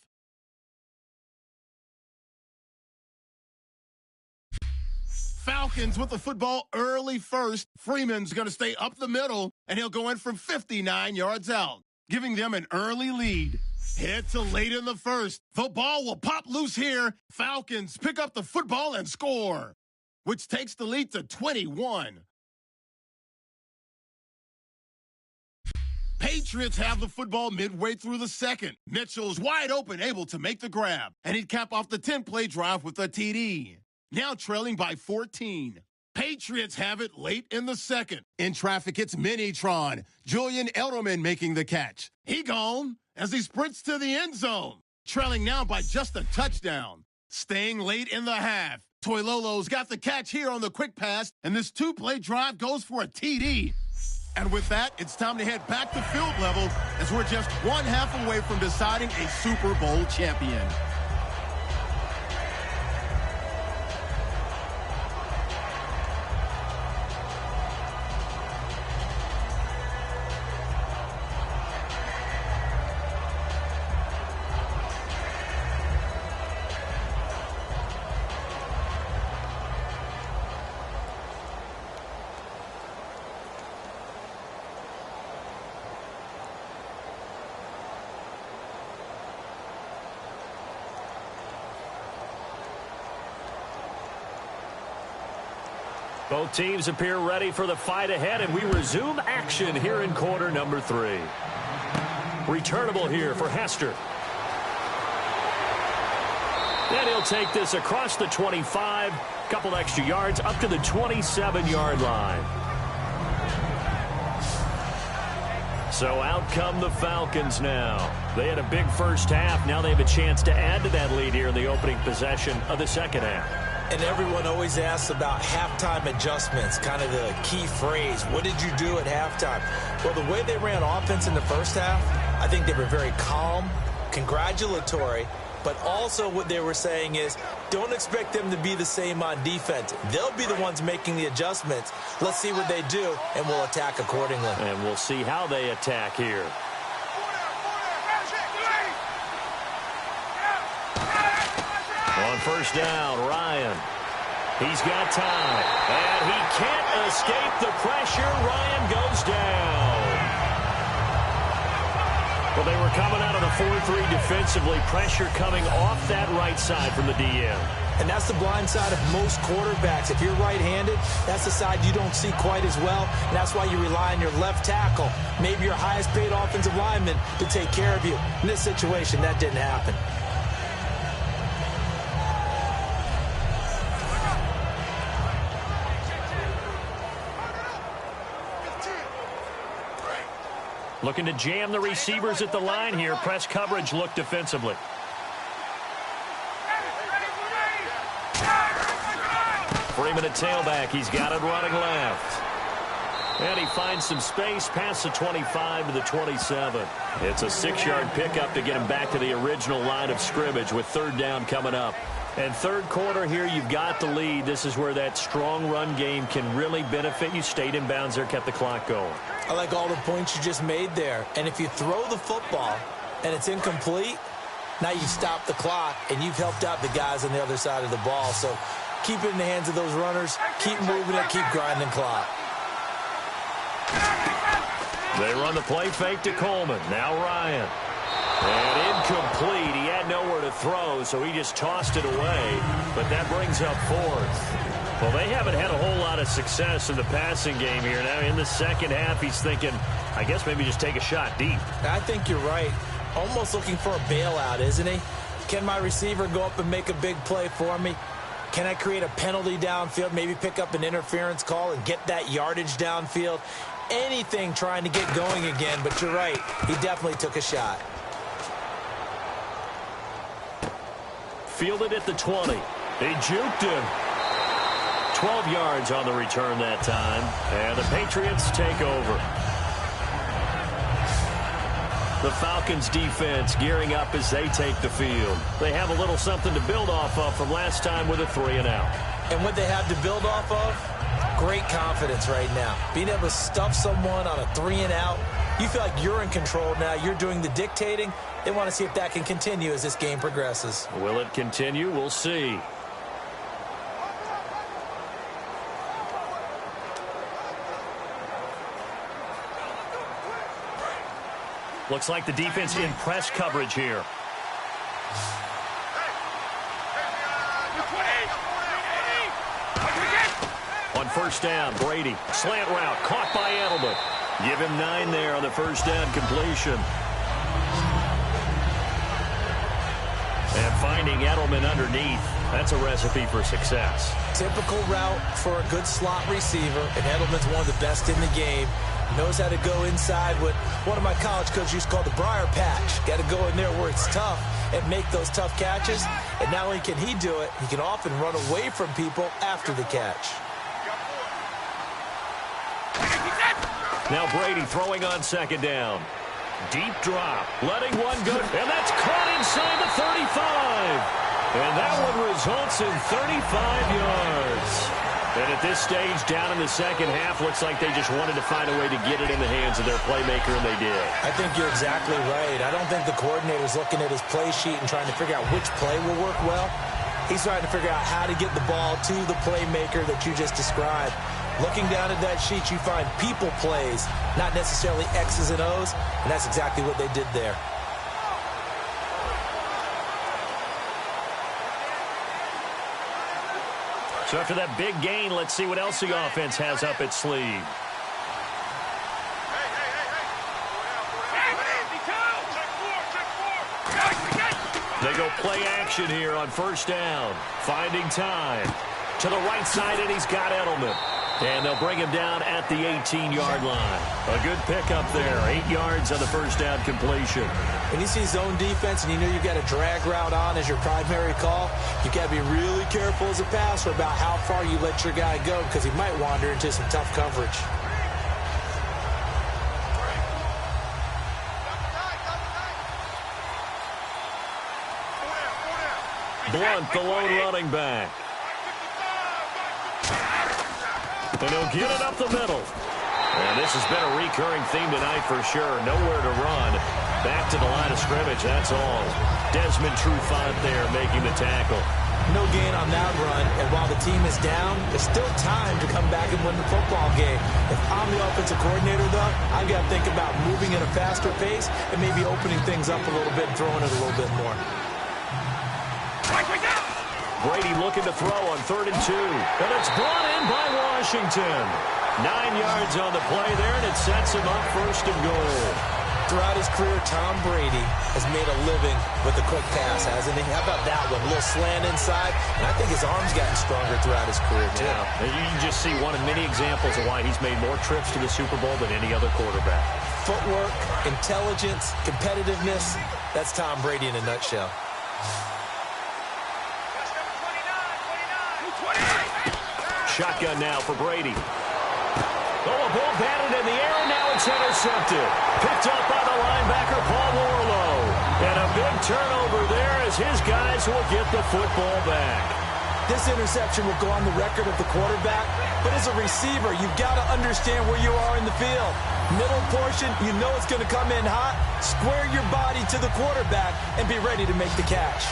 Falcons with the football early first. Freeman's going to stay up the middle, and he'll go in from 59 yards out, giving them an early lead. Head to late in the first. The ball will pop loose here. Falcons pick up the football and score, which takes the lead to 21. Patriots have the football midway through the second. Mitchell's wide open, able to make the grab, and he'd cap off the 10-play drive with a TD. Now trailing by 14. Patriots have it late in the second. In traffic, it's Minitron. Julian Edelman making the catch. He gone as he sprints to the end zone. Trailing now by just a touchdown. Staying late in the half. Toilolo's got the catch here on the quick pass, and this 2-play drive goes for a TD. And with that, it's time to head back to field level as we're just one half away from deciding a Super Bowl champion. Both teams appear ready for the fight ahead, and we resume action here in quarter number 3. Returnable here for Hester. And he'll take this across the 25, couple extra yards up to the 27-yard line. So out come the Falcons now. They had a big first half. Now they have a chance to add to that lead here in the opening possession of the second half. And everyone always asks about halftime adjustments, kind of the key phrase. What did you do at halftime? Well, the way they ran offense in the first half, I think they were very calm, congratulatory, But also what they were saying is, don't expect them to be the same on defense. They'll be the ones making the adjustments. Let's see what they do, and we'll attack accordingly. And we'll see how they attack here. On first down, Ryan. He's got time, and he can't escape the pressure. Ryan goes down. Well, they were coming out of the 4-3 defensively. Pressure coming off that right side from the DM. And that's the blind side of most quarterbacks. If you're right-handed, that's the side you don't see quite as well. And that's why you rely on your left tackle, maybe your highest-paid offensive lineman, to take care of you. In this situation, that didn't happen. Looking to jam the receivers at the line here. Press coverage look defensively. Freeman at tailback. He's got it running left. And he finds some space past the 25 to the 27. It's a 6-yard pickup to get him back to the original line of scrimmage with third down coming up. And third quarter here, you've got the lead. This is where that strong run game can really benefit you. Stayed in bounds there, kept the clock going. I like all the points you just made there. And if you throw the football and it's incomplete, now you've stopped the clock and you've helped out the guys on the other side of the ball. So keep it in the hands of those runners. Keep moving it. Keep grinding clock. They run the play fake to Coleman. Now Ryan. And incomplete. He had nowhere to throw, so he just tossed it away. But that brings up fourth. Well, they haven't had a whole lot of success in the passing game here. Now in the second half, he's thinking, I guess maybe just take a shot deep. I think you're right. Almost looking for a bailout, isn't he? Can my receiver go up and make a big play for me? Can I create a penalty downfield, maybe pick up an interference call and get that yardage downfield? Anything trying to get going again, but you're right. He definitely took a shot. Fielded at the 20. They juked him. 12 yards on the return that time. And the Patriots take over. The Falcons defense gearing up as they take the field. They have a little something to build off of from last time with a 3-and-out. And what they have to build off of? Great confidence right now. Being able to stuff someone on a 3-and-out. You feel like you're in control now. You're doing the dictating. They want to see if that can continue as this game progresses. Will it continue? We'll see. Looks like the defense in press coverage here. On first down, Brady. Slant route, caught by Edelman. Give him 9 there on the first down completion. And finding Edelman underneath, that's a recipe for success. Typical route for a good slot receiver, and Edelman's one of the best in the game. Knows how to go inside what one of my college coaches used to call the briar patch. Got to go in there where it's tough and make those tough catches. And not only can he do it, he can often run away from people after the catch. Now Brady throwing on second down. Deep drop, letting one go, and that's caught inside the 35. And that one results in 35 yards. And at this stage, down in the second half, looks like they just wanted to find a way to get it in the hands of their playmaker, and they did. I think you're exactly right. I don't think the coordinator's looking at his play sheet and trying to figure out which play will work well. He's trying to figure out how to get the ball to the playmaker that you just described. Looking down at that sheet, you find people plays, not necessarily X's and O's, and that's exactly what they did there. So after that big gain, let's see what else the offense has up its sleeve. They go play action here on first down. Finding time. To the right side, and he's got Edelman. And they'll bring him down at the 18-yard line. A good pickup there. 8 yards on the first down completion. When you see zone defense and you know you've got a drag route on as your primary call, you've got to be really careful as a passer about how far you let your guy go because he might wander into some tough coverage. Blunt, the lone running back. And he'll get it up the middle. And this has been a recurring theme tonight for sure. Nowhere to run. Back to the line of scrimmage, that's all. Desmond Trufant there making the tackle. No gain on that run, and while the team is down, there's still time to come back and win the football game. If I'm the offensive coordinator, though, I've got to think about moving at a faster pace and maybe opening things up a little bit and throwing it a little bit more. Brady looking to throw on 3rd and 2. And it's brought in by Washington. 9 yards on the play there, and it sets him up 1st and goal. Throughout his career, Tom Brady has made a living with the quick pass, hasn't he? How about that one? A little slant inside, and I think his arm's gotten stronger throughout his career, too. Yeah, and you can just see one of many examples of why he's made more trips to the Super Bowl than any other quarterback. Footwork, intelligence, competitiveness, that's Tom Brady in a nutshell. Shotgun now for Brady. Oh, a ball batted in the air, and now it's intercepted. Picked up by the linebacker, Paul Warlow. And a big turnover there as his guys will get the football back. This interception will go on the record of the quarterback, but as a receiver, you've got to understand where you are in the field. Middle portion, you know it's going to come in hot. Square your body to the quarterback and be ready to make the catch.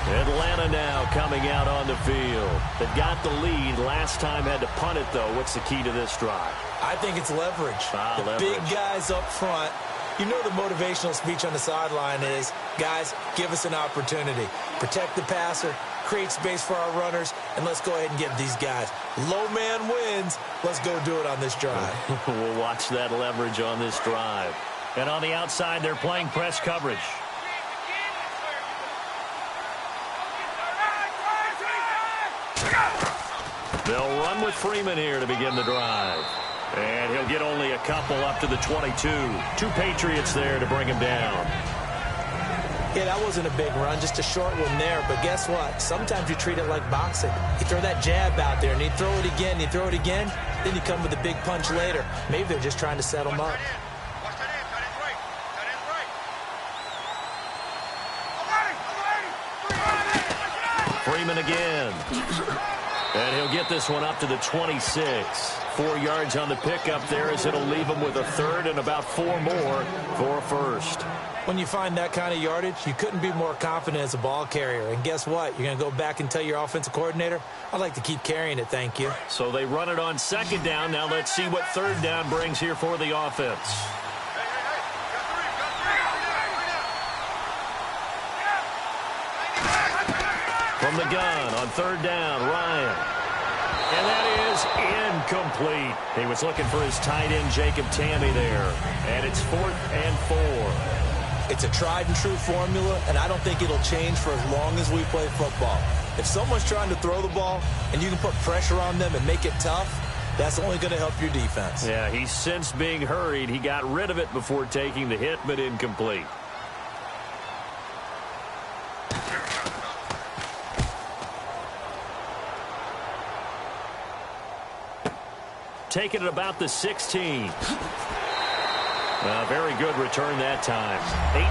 Atlanta now coming out on the field. They've got the lead. Last time had to punt it, though. What's the key to this drive? I think it's leverage. The big guys up front. You know the motivational speech on the sideline is, guys, give us an opportunity. Protect the passer, create space for our runners, and let's go ahead and get these guys. Low man wins. Let's go do it on this drive. We'll watch that leverage on this drive. And on the outside, they're playing press coverage. They'll run with Freeman here to begin the drive. And he'll get only a couple up to the 22. 2 Patriots there to bring him down. Yeah, that wasn't a big run, just a short one there. But guess what? Sometimes you treat it like boxing. You throw that jab out there, and you throw it again, you throw it again, then you come with a big punch later. Maybe they're just trying to set him up. Freeman again. And he'll get this one up to the 26. 4 yards on the pickup there as it'll leave him with a 3rd and about 4 more for a 1st. When you find that kind of yardage, you couldn't be more confident as a ball carrier. And guess what? You're going to go back and tell your offensive coordinator, I'd like to keep carrying it, thank you. So they run it on 2nd down. Now let's see what 3rd down brings here for the offense. From the gun on 3rd down, Ryan. And that is incomplete. He was looking for his tight end, Jacob Tamme there. And it's 4th and 4. It's a tried and true formula, and I don't think it'll change for as long as we play football. If someone's trying to throw the ball and you can put pressure on them and make it tough, that's only going to help your defense. Yeah, he's sensed being hurried. He got rid of it before taking the hit, but incomplete. Taking it about the 16. Very good return that time.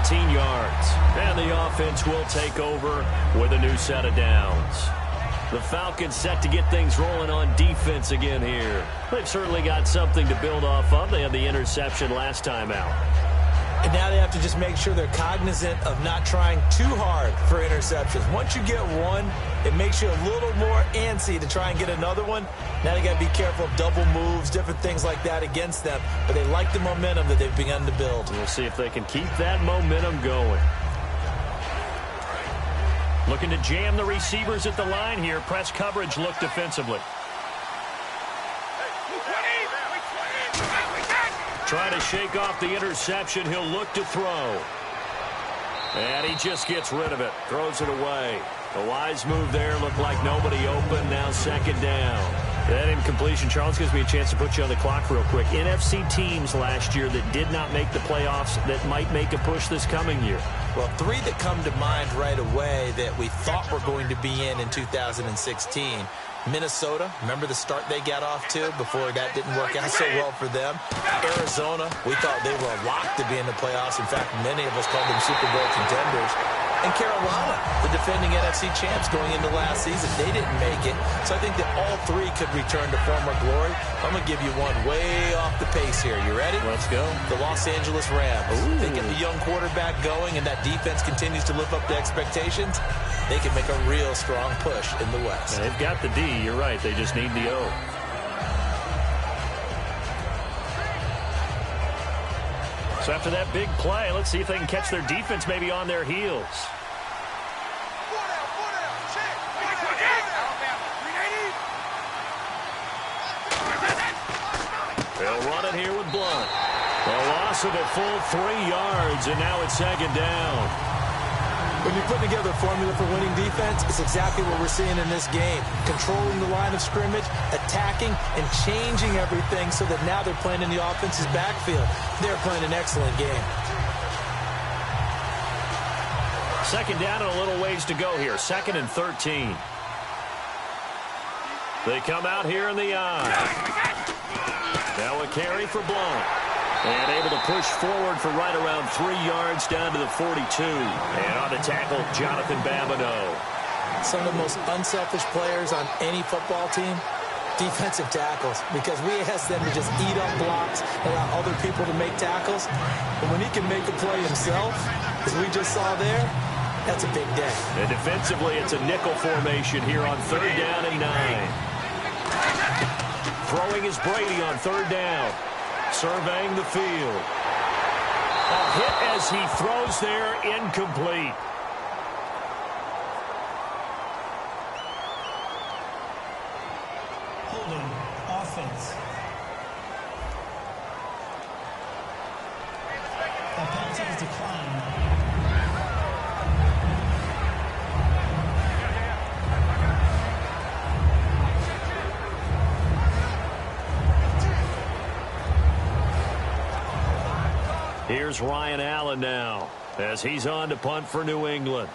18 yards. And the offense will take over with a new set of downs. The Falcons set to get things rolling on defense again here. They've certainly got something to build off of. They had the interception last time out. And now they have to just make sure they're cognizant of not trying too hard for interceptions. Once you get one, it makes you a little more antsy to try and get another one. Now they got to be careful of double moves, different things like that against them. But they like the momentum that they've begun to build. We'll see if they can keep that momentum going. Looking to jam the receivers at the line here. Press coverage look defensively. Trying to shake off the interception. He'll look to throw. And he just gets rid of it. Throws it away. A wise move there. Looked like nobody open. Now 2nd down. That incompletion, Charles, gives me a chance to put you on the clock real quick. NFC teams last year that did not make the playoffs that might make a push this coming year. Well, 3 that come to mind right away that we thought were going to be in 2016. Minnesota, remember the start they got off to before that didn't work out so well for them. Arizona, we thought they were a lock to be in the playoffs. In fact, many of us called them Super Bowl contenders. And Carolina, the defending NFC champs going into last season, they didn't make it. So I think that all three could return to former glory. I'm going to give you one way off the pace here. You ready? Let's go. The Los Angeles Rams. Ooh. They get the young quarterback going, and that defense continues to live up to expectations. They can make a real strong push in the West. They've got the D. You're right. They just need the O. So after that big play, let's see if they can catch their defense maybe on their heels. They'll run it here with Blunt. A loss of a full 3 yards, and now it's second down. When you're putting together a formula for winning defense, it's exactly what we're seeing in this game. Controlling the line of scrimmage, attacking, and changing everything so that now they're playing in the offense's backfield. They're playing an excellent game. Second down and a little ways to go here. 2nd and 13. They come out here in the eye. Now a carry for Blount. And able to push forward for right around 3 yards down to the 42. And on the tackle, Jonathan Babineau. Some of the most unselfish players on any football team, defensive tackles, because we ask them to just eat up blocks, allow other people to make tackles. But when he can make a play himself, as we just saw there, that's a big day. And defensively, it's a nickel formation here on 3rd down and 9. Throwing is Brady on 3rd down. Surveying the field. A hit as he throws there, incomplete. Holding, offense. That penalty is declined. Here's Ryan Allen now as he's on to punt for New England.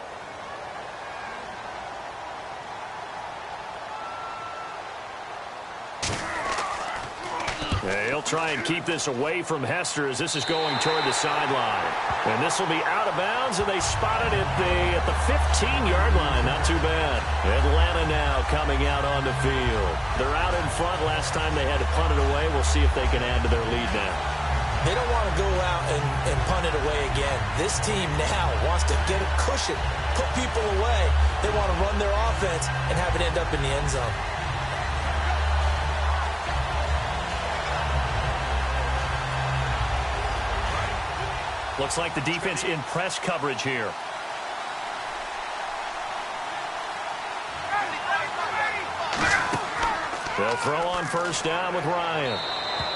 He'll try and keep this away from Hester as this is going toward the sideline. And this will be out of bounds, and they spotted it at the 15-yard line. Not too bad. Atlanta now coming out on the field. They're out in front. Last time they had to punt it away. We'll see if they can add to their lead now. They don't want to go out and punt it away again. This team now wants to get a cushion, put people away. They want to run their offense and have it end up in the end zone. Looks like the defense in press coverage here. They'll throw on 1st down with Ryan.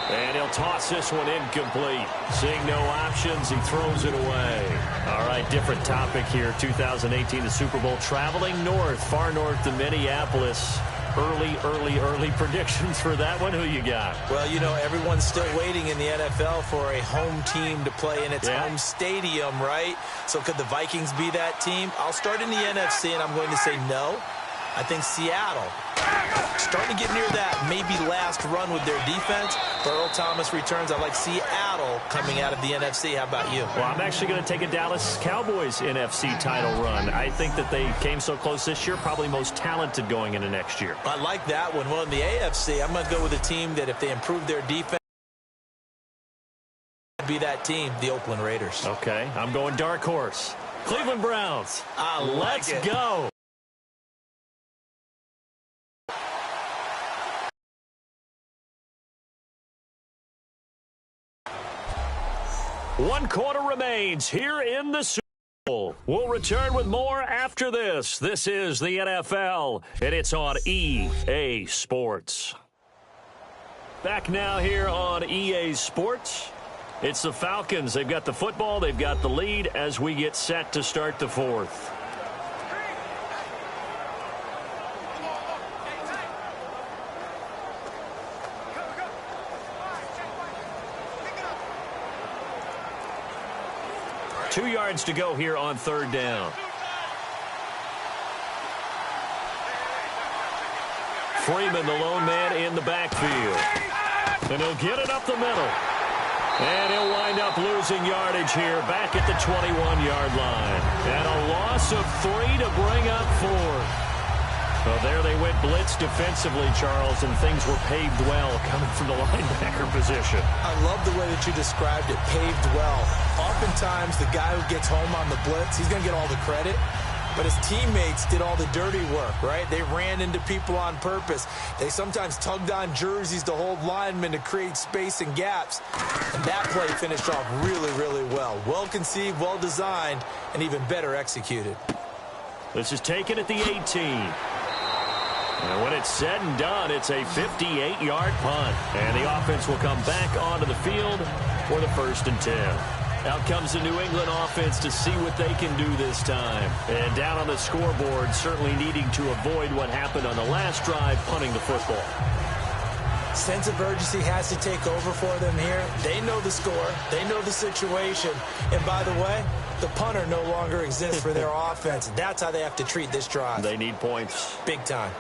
And he'll toss this one incomplete. Seeing no options, he throws it away. All right, different topic here. 2018, the Super Bowl, traveling north, far north to Minneapolis. Early predictions for that one. Who you got? Well, you know, everyone's still waiting in the NFL for a home team to play in its home stadium, right? So could the Vikings be that team? I'll start in the NFC, and I'm going to say no. I think Seattle, starting to get near that maybe last run with their defense. Earl Thomas returns. I like Seattle coming out of the NFC. How about you? Well, I'm actually going to take a Dallas Cowboys NFC title run. I think that they came so close this year, probably most talented going into next year. I like that one. Well, in the AFC, I'm going to go with a team that if they improve their defense, be that team, the Oakland Raiders. Okay, I'm going dark horse. Cleveland Browns. Let's go. One quarter remains here in the Super Bowl. We'll return with more after this. This is the NFL, and it's on EA Sports. Back now here on EA Sports. It's the Falcons. They've got the football. They've got the lead as we get set to start the 4th. Two yards to go here on 3rd down. Freeman, the lone man in the backfield. And he'll get it up the middle. And he'll wind up losing yardage here back at the 21-yard line. And a loss of 3 to bring up 4. Well, there they went blitz defensively, Charles, and things were paved well coming from the linebacker position. I love the way that you described it, paved well. Oftentimes, the guy who gets home on the blitz, he's going to get all the credit. But his teammates did all the dirty work, right? They ran into people on purpose. They sometimes tugged on jerseys to hold linemen to create space and gaps. And that play finished off really, really well. Well conceived, well designed, and even better executed. This is taken at the 18. And when it's said and done, it's a 58-yard punt. And the offense will come back onto the field for the 1st and 10. Out comes the New England offense to see what they can do this time. And down on the scoreboard, certainly needing to avoid what happened on the last drive, punting the football. Sense of urgency has to take over for them here. They know the score. They know the situation. And by the way, the punter no longer exists for their offense. That's how they have to treat this drive. They need points. Big time.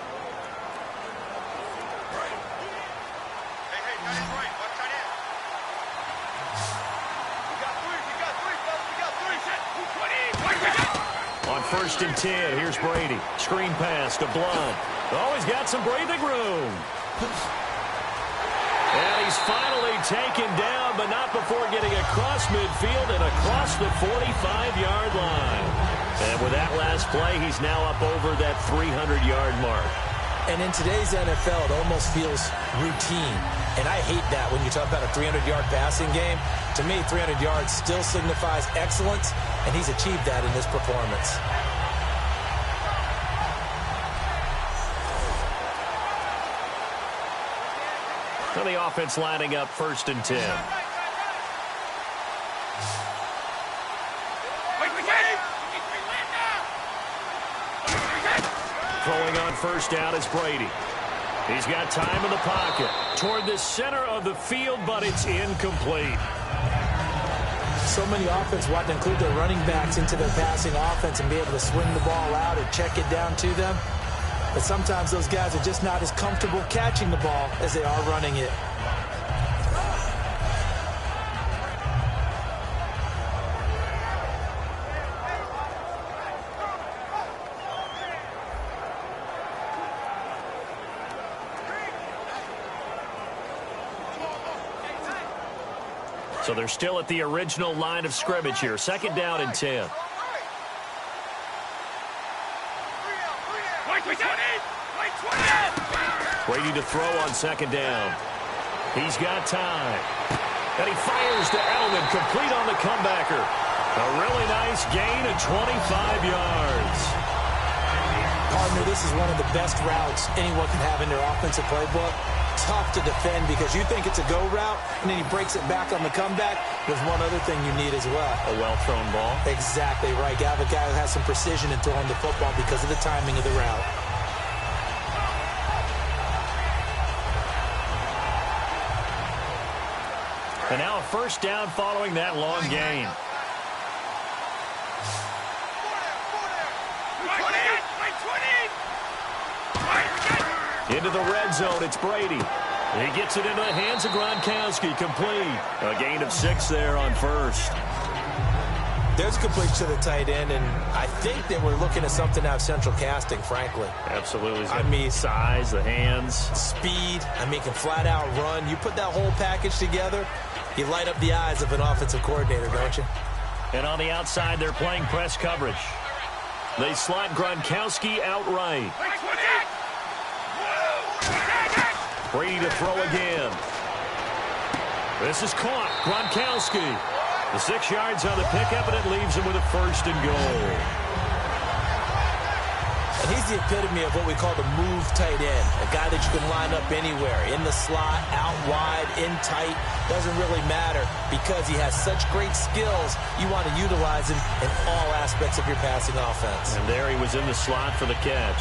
On 1st and 10, here's Brady. Screen pass to Blunt. Oh, he's got some breathing room. And he's finally taken down, but not before getting across midfield and across the 45-yard line. And with that last play, he's now up over that 300-yard mark. And in today's NFL, it almost feels routine. And I hate that when you talk about a 300-yard passing game. To me, 300 yards still signifies excellence, and he's achieved that in this performance. And the offense lining up 1st and 10. Throwing on 1st down is Brady. He's got time in the pocket. Toward the center of the field, but it's incomplete. So many offenses want to include their running backs into their passing offense and be able to swing the ball out or check it down to them. But sometimes those guys are just not as comfortable catching the ball as they are running it. So they're still at the original line of scrimmage here. 2nd down and 10. Brady to throw on 2nd down. He's got time. And he fires to Edelman, complete on the comebacker. A really nice gain of 25 yards. Partner, this is one of the best routes anyone can have in their offensive playbook. Tough to defend because you think it's a go route, and then he breaks it back on the comeback. There's one other thing you need as well. A well-thrown ball. Exactly right. You have a guy who has some precision in throwing the football because of the timing of the route. And now a 1st down following that long gain. Into the red zone, it's Brady. He gets it into the hands of Gronkowski, complete. A gain of 6 there on 1st. There's a complete to the tight end, and I think that we're looking at something out of central casting, frankly. Absolutely. I mean, size, the hands. Speed. I mean, can flat out run. You put that whole package together, you light up the eyes of an offensive coordinator, don't you? And on the outside, they're playing press coverage. They slot Gronkowski outright. Brady to throw again. This is caught. Gronkowski. The 6 yards on the pickup, and it leaves him with a 1st and goal. And he's the epitome of what we call the move tight end. A guy that you can line up anywhere. In the slot, out wide, in tight. Doesn't really matter because he has such great skills. You want to utilize him in all aspects of your passing offense. And there he was in the slot for the catch.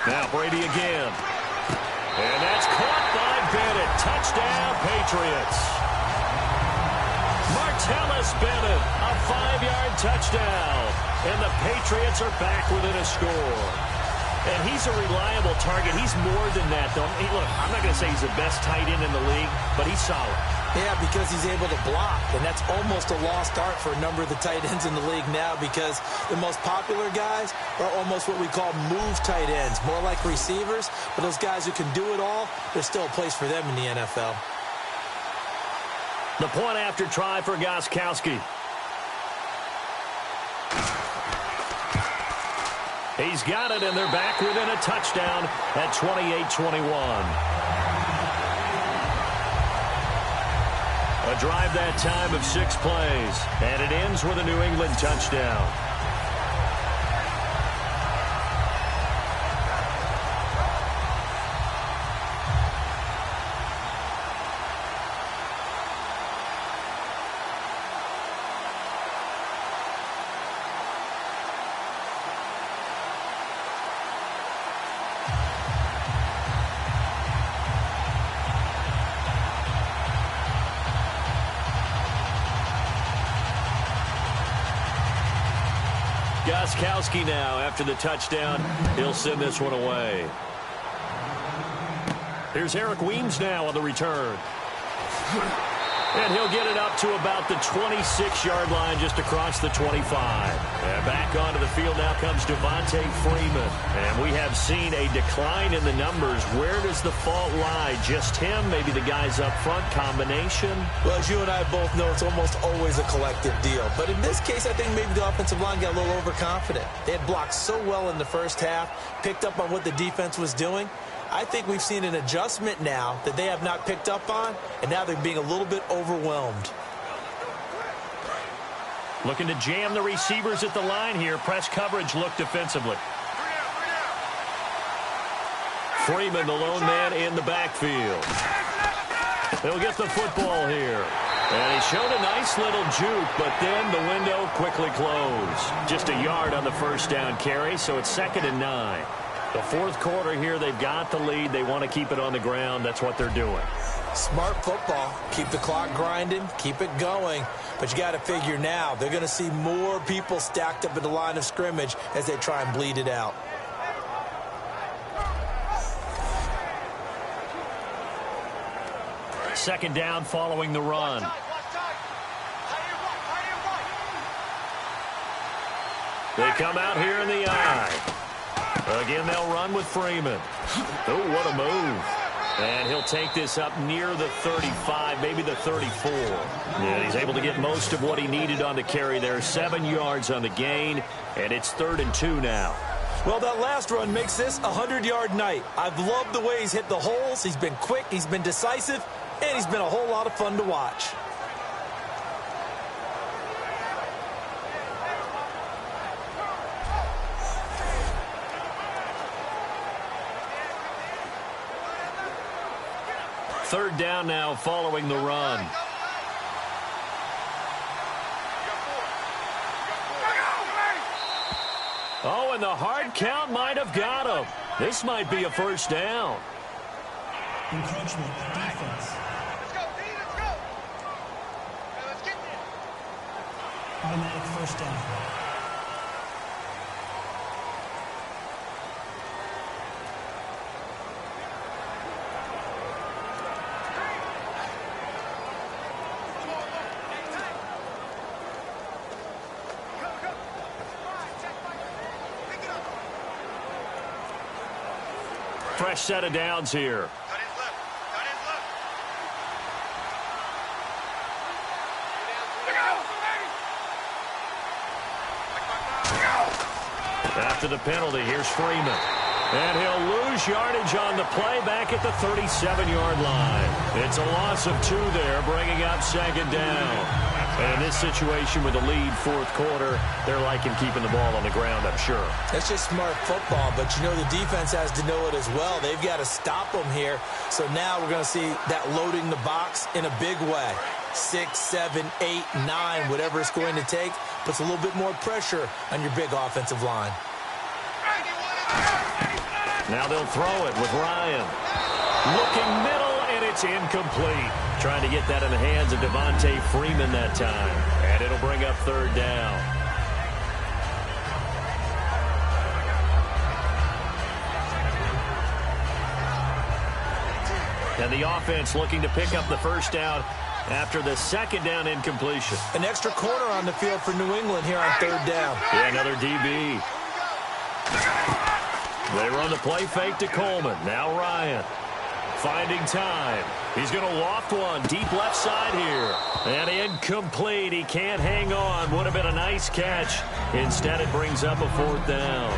Now Brady again. And that's caught by get it. Touchdown, Patriots. Martellus Bennett, a 5-yard touchdown. And the Patriots are back within a score. And he's a reliable target. He's more than that, though. Hey, look, I'm not going to say he's the best tight end in the league, but he's solid. Yeah, because he's able to block, and that's almost a lost art for a number of the tight ends in the league now, because the most popular guys are almost what we call move tight ends, more like receivers, but those guys who can do it all, there's still a place for them in the NFL. The point after try for Gostkowski. He's got it, and they're back within a touchdown at 28-21. A drive that time of 6 plays, and it ends with a New England touchdown. Gostkowski now, after the touchdown, he'll send this one away. Here's Eric Weems now on the return. And he'll get it up to about the 26-yard line, just across the 25. And back onto the field now comes Devontae Freeman. And we have seen a decline in the numbers. Where does the fault lie? Just him? Maybe the guys up front? Combination? Well, as you and I both know, it's almost always a collective deal. But in this case, I think maybe the offensive line got a little overconfident. They had blocked so well in the first half, picked up on what the defense was doing. I think we've seen an adjustment now that they have not picked up on, and now they're being a little bit overwhelmed. Looking to jam the receivers at the line here. Press coverage look defensively. Freeman, the lone man in the backfield. He'll get the football here. And he showed a nice little juke, but then the window quickly closed. Just a yard on the first down carry, so it's 2nd and 9. The fourth quarter here, they've got the lead. They want to keep it on the ground. That's what they're doing. Smart football. Keep the clock grinding. Keep it going. But you got to figure now, they're going to see more people stacked up at the line of scrimmage as they try and bleed it out. Second down following the run. They come out here in the eye. Again, they'll run with Freeman. Oh, what a move. And he'll take this up near the 35, maybe the 34. Yeah, he's able to get most of what he needed on the carry there. 7 yards on the gain, and it's 3rd and 2 now. Well, that last run makes this a 100-yard night. I've loved the way he's hit the holes. He's been quick, he's been decisive, and he's been a whole lot of fun to watch. Third down now following the run. Oh, and the hard count might have got him. This might be a first down. Encroachment, defense. Let's go, D, let's go. Okay, let's get there. Automatic first down. Fresh set of downs here. Cut his left. Cut his left. After the penalty, here's Freeman. And he'll lose yardage on the play back at the 37-yard line. It's a loss of 2 there, bringing up 2nd down. And in this situation with the lead fourth quarter, they're liking keeping the ball on the ground, I'm sure. That's just smart football, but you know the defense has to know it as well. They've got to stop them here. So now we're going to see that loading the box in a big way. 6, 7, 8, 9, whatever it's going to take, puts a little bit more pressure on your big offensive line. Now they'll throw it with Ryan. Looking middle, and and it's incomplete. Trying to get that in the hands of Devontae Freeman that time. And it'll bring up third down. And the offense looking to pick up the first down after the second down incompletion. An extra corner on the field for New England here on third down. Yeah, another DB. They run the play fake to Coleman. Now Ryan finding time. He's going to loft one deep left side here. And incomplete. He can't hang on. Would have been a nice catch. Instead, it brings up a fourth down.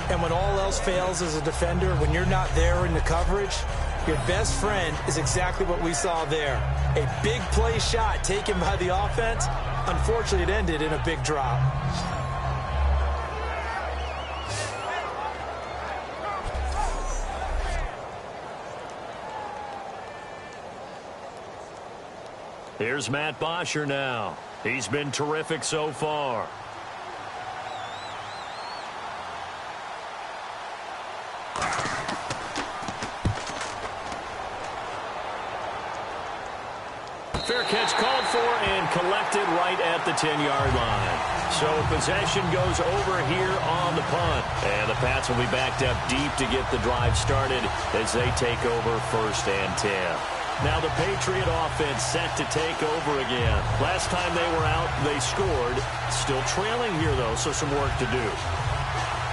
And when all else fails as a defender, when you're not there in the coverage, your best friend is exactly what we saw there. A big play shot taken by the offense. Unfortunately, it ended in a big drop. Here's Matt Bosher now. He's been terrific so far. Fair catch called for and collected right at the 10-yard line. So possession goes over here on the punt. And the Pats will be backed up deep to get the drive started as they take over first and 10. Now the Patriot offense set to take over again. Last time they were out, they scored. Still trailing here, though, so some work to do.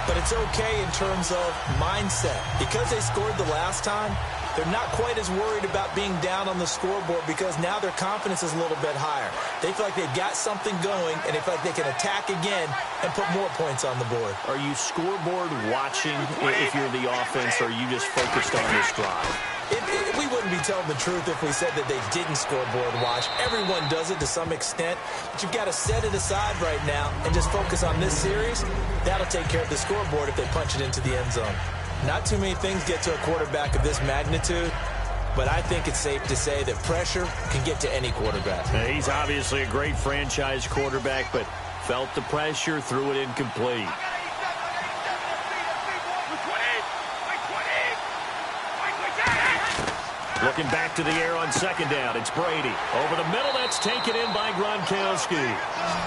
But it's okay in terms of mindset. Because they scored the last time, they're not quite as worried about being down on the scoreboard because now their confidence is a little bit higher. They feel like they've got something going, and they feel like they can attack again and put more points on the board. Are you scoreboard watching if you're the offense, or are you just focused on this drive? We wouldn't be telling the truth if we said that they didn't scoreboard watch. Everyone does it to some extent, but you've got to set it aside right now and just focus on this series. That'll take care of the scoreboard if they punch it into the end zone. Not too many things get to a quarterback of this magnitude, but I think it's safe to say that pressure can get to any quarterback. Now, he's obviously a great franchise quarterback, but felt the pressure, threw it incomplete. Looking back to the air on second down. It's Brady. Over the middle, that's taken in by Gronkowski.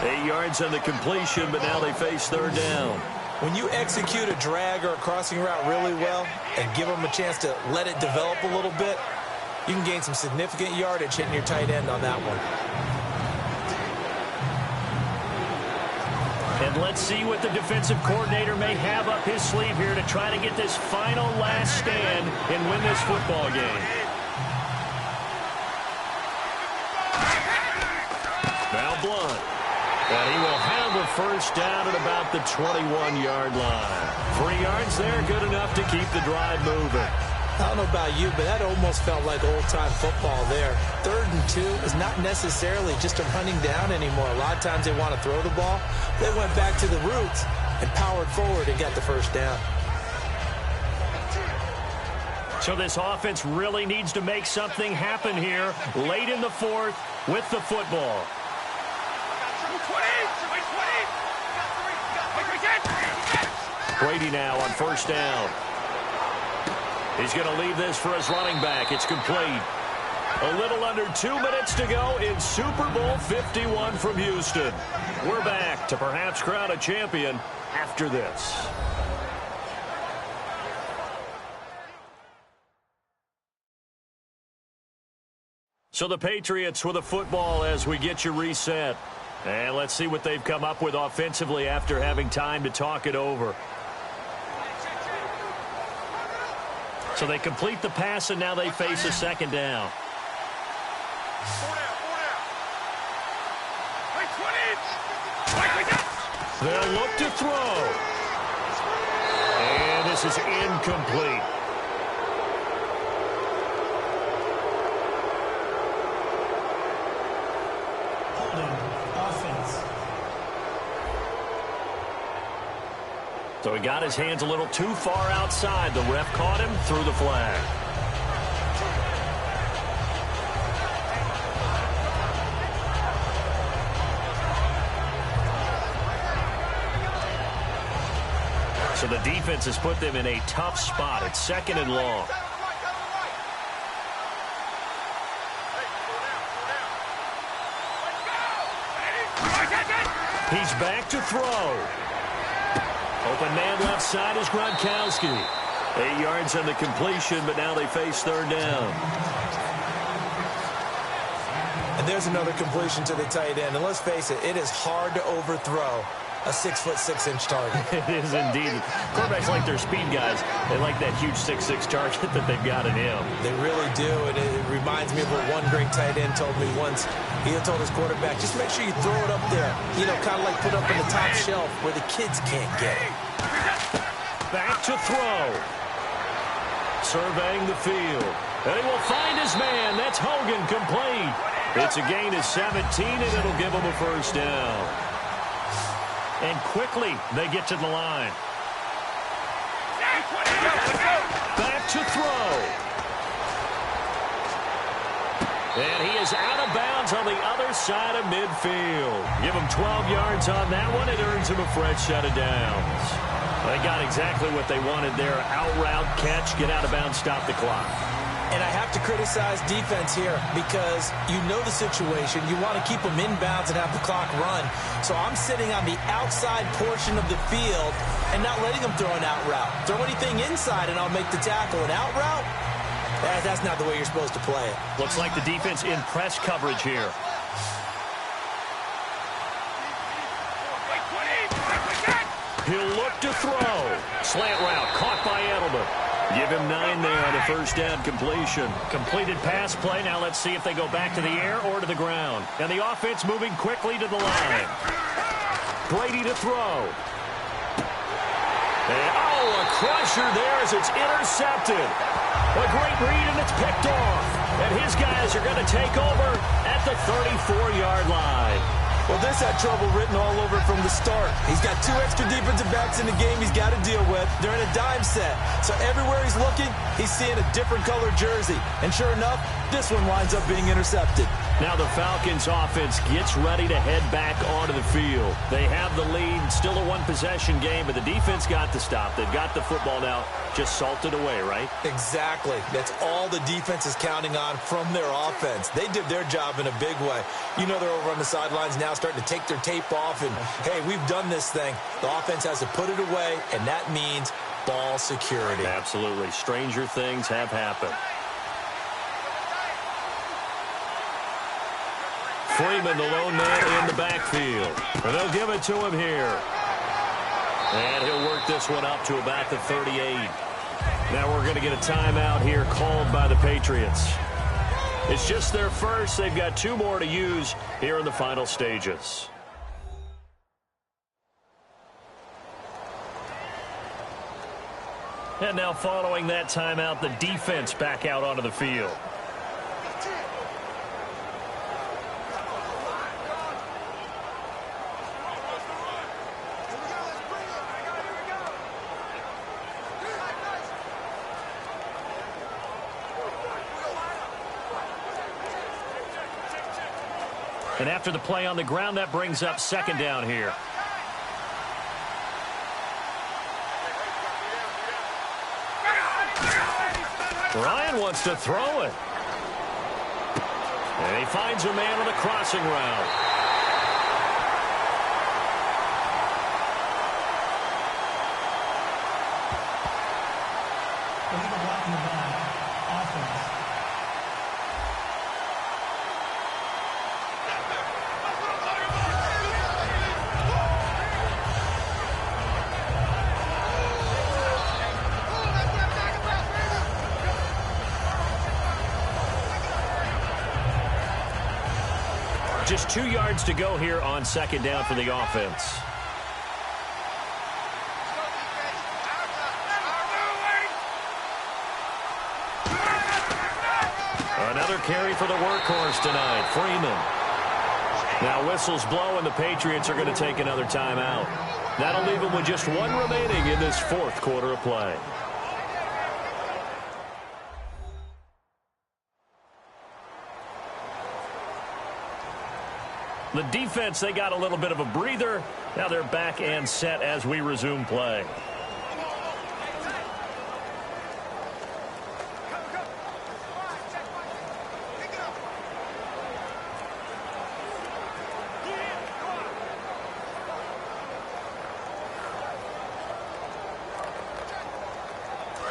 8 yards on the completion, but now they face third down. When you execute a drag or a crossing route really well and give them a chance to let it develop a little bit, you can gain some significant yardage hitting your tight end on that one. And let's see what the defensive coordinator may have up his sleeve here to try to get this final last stand and win this football game. Now Blunt. And he will have a first down at about the 21-yard line. 3 yards there, good enough to keep the drive moving. I don't know about you, but that almost felt like old-time football there. 3rd and 2 is not necessarily just a running down anymore. A lot of times they want to throw the ball. They went back to the roots and powered forward and got the first down. So this offense really needs to make something happen here late in the fourth with the football. Brady now on first down. He's going to leave this for his running back. It's complete. A little under 2 minutes to go in Super Bowl 51 from Houston. We're back to perhaps crown a champion after this. So the Patriots with a football as we get you reset. And let's see what they've come up with offensively after having time to talk it over. So they complete the pass, and now they face a second down. They'll look to throw. And this is incomplete. So he got his hands a little too far outside. The ref caught him, threw the flag. So the defense has put them in a tough spot. It's 2nd and long. He's back to throw. Open man left side is Gronkowski. 8 yards on the completion, but now they face third down. And there's another completion to the tight end. And let's face it, it is hard to overthrow a 6'6" target. It is indeed. Quarterbacks like their speed guys. They like that huge 6'6" target that they've got in him. They really do, and it reminds me of what one great tight end told me once. He had told his quarterback, just make sure you throw it up there. You know, kind of like put up in the top shelf where the kids can't get it. Back to throw. Surveying the field. And he will find his man. That's Hogan, complete. It's a gain of 17, and it'll give him a first down. And quickly, they get to the line. Back to throw. And he is out of bounds on the other side of midfield. Give him 12 yards on that one. It earns him a fresh set of downs. They got exactly what they wanted there. Out route, catch, get out of bounds, stop the clock. And I have to criticize defense here because you know the situation. You want to keep them inbounds and have the clock run. So I'm sitting on the outside portion of the field and not letting them throw an out route. Throw anything inside and I'll make the tackle. An out route? That's not the way you're supposed to play it. Looks like the defense in press coverage here. He'll look to throw. Slant route caught by Edelman. Give him 9 there on a first down completion. Completed pass play. Now let's see if they go back to the air or to the ground. And the offense moving quickly to the line. Brady to throw. And, a crusher there as it's intercepted. A great read, and it's picked off. And his guys are going to take over at the 34-yard line. Well, this had trouble written all over from the start. He's got 2 extra defensive backs in the game he's got to deal with. They're in a dime set. So everywhere he's looking, he's seeing a different color jersey. And sure enough, this one winds up being intercepted. Now the Falcons offense gets ready to head back onto the field. They have the lead, still a one-possession game, but the defense got the stop. They've got the football now, just salted away, right? Exactly. That's all the defense is counting on from their offense. They did their job in a big way. You know they're over on the sidelines now starting to take their tape off, and, hey, we've done this thing. The offense has to put it away, and that means ball security. Absolutely. Stranger things have happened. Freeman, the lone man in the backfield. And they'll give it to him here. And he'll work this one up to about the 38. Now we're going to get a timeout here called by the Patriots. It's just their first. They've got 2 more to use here in the final stages. And now following that timeout, the defense back out onto the field. And after the play on the ground, that brings up second down here. Ryan wants to throw it. And he finds a man on a crossing route. Illegal blocking the ball. Offense. Just 2 yards to go here on second down for the offense. Another carry for the workhorse tonight, Freeman. Now whistles blow, and the Patriots are going to take another timeout. That'll leave them with just 1 remaining in this 4th quarter of play. The defense, they got a little bit of a breather. Now they're back and set as we resume play.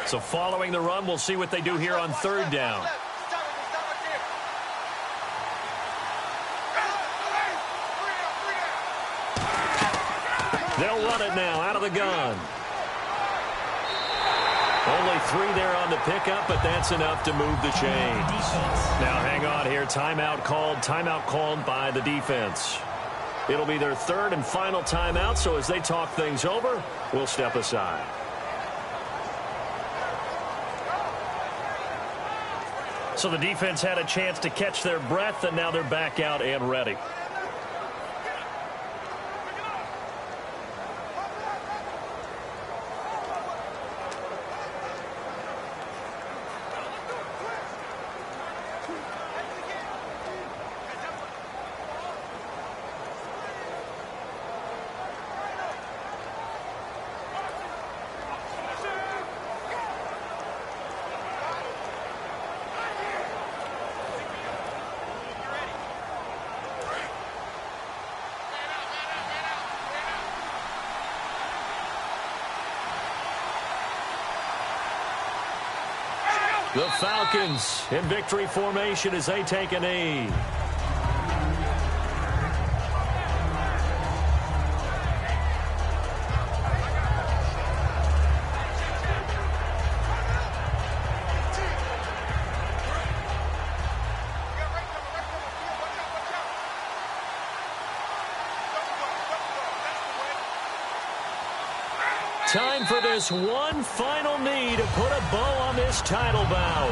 So following the run, we'll see what they do here on third down. They'll run it now out of the gun. Only 3 there on the pickup, but that's enough to move the chains. Now hang on here. Timeout called by the defense. It'll be their third and final timeout, so as they talk things over, we'll step aside. So the defense had a chance to catch their breath, and now they're back out and ready. The Falcons in victory formation as they take a knee. Time for this one final knee to put a bow on this title bout.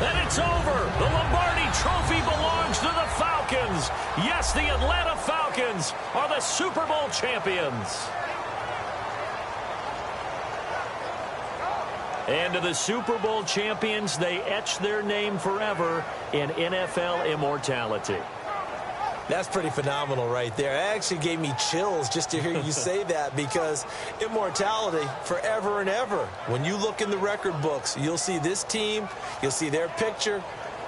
And it's over. The Lombardi Trophy belongs to the Falcons. Yes, the Atlanta Falcons are the Super Bowl champions. And to the Super Bowl champions, they etch their name forever in NFL immortality. That's pretty phenomenal right there. It actually gave me chills just to hear you say that, because immortality forever and ever. When you look in the record books, you'll see this team, you'll see their picture,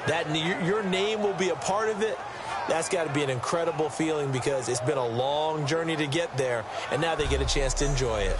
that your name will be a part of it. That's got to be an incredible feeling, because it's been a long journey to get there, and now they get a chance to enjoy it.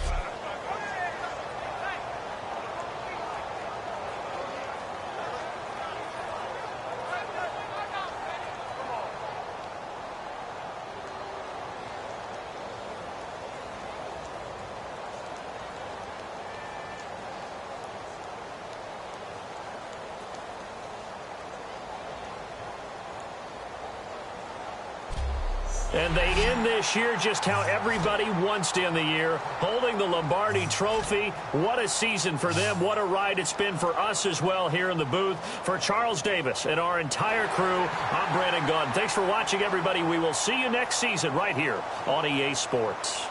And they end this year just how everybody wants to end the year, holding the Lombardi Trophy. What a season for them. What a ride it's been for us as well here in the booth. For Charles Davis and our entire crew, I'm Brandon Gunn. Thanks for watching, everybody. We will see you next season right here on EA Sports.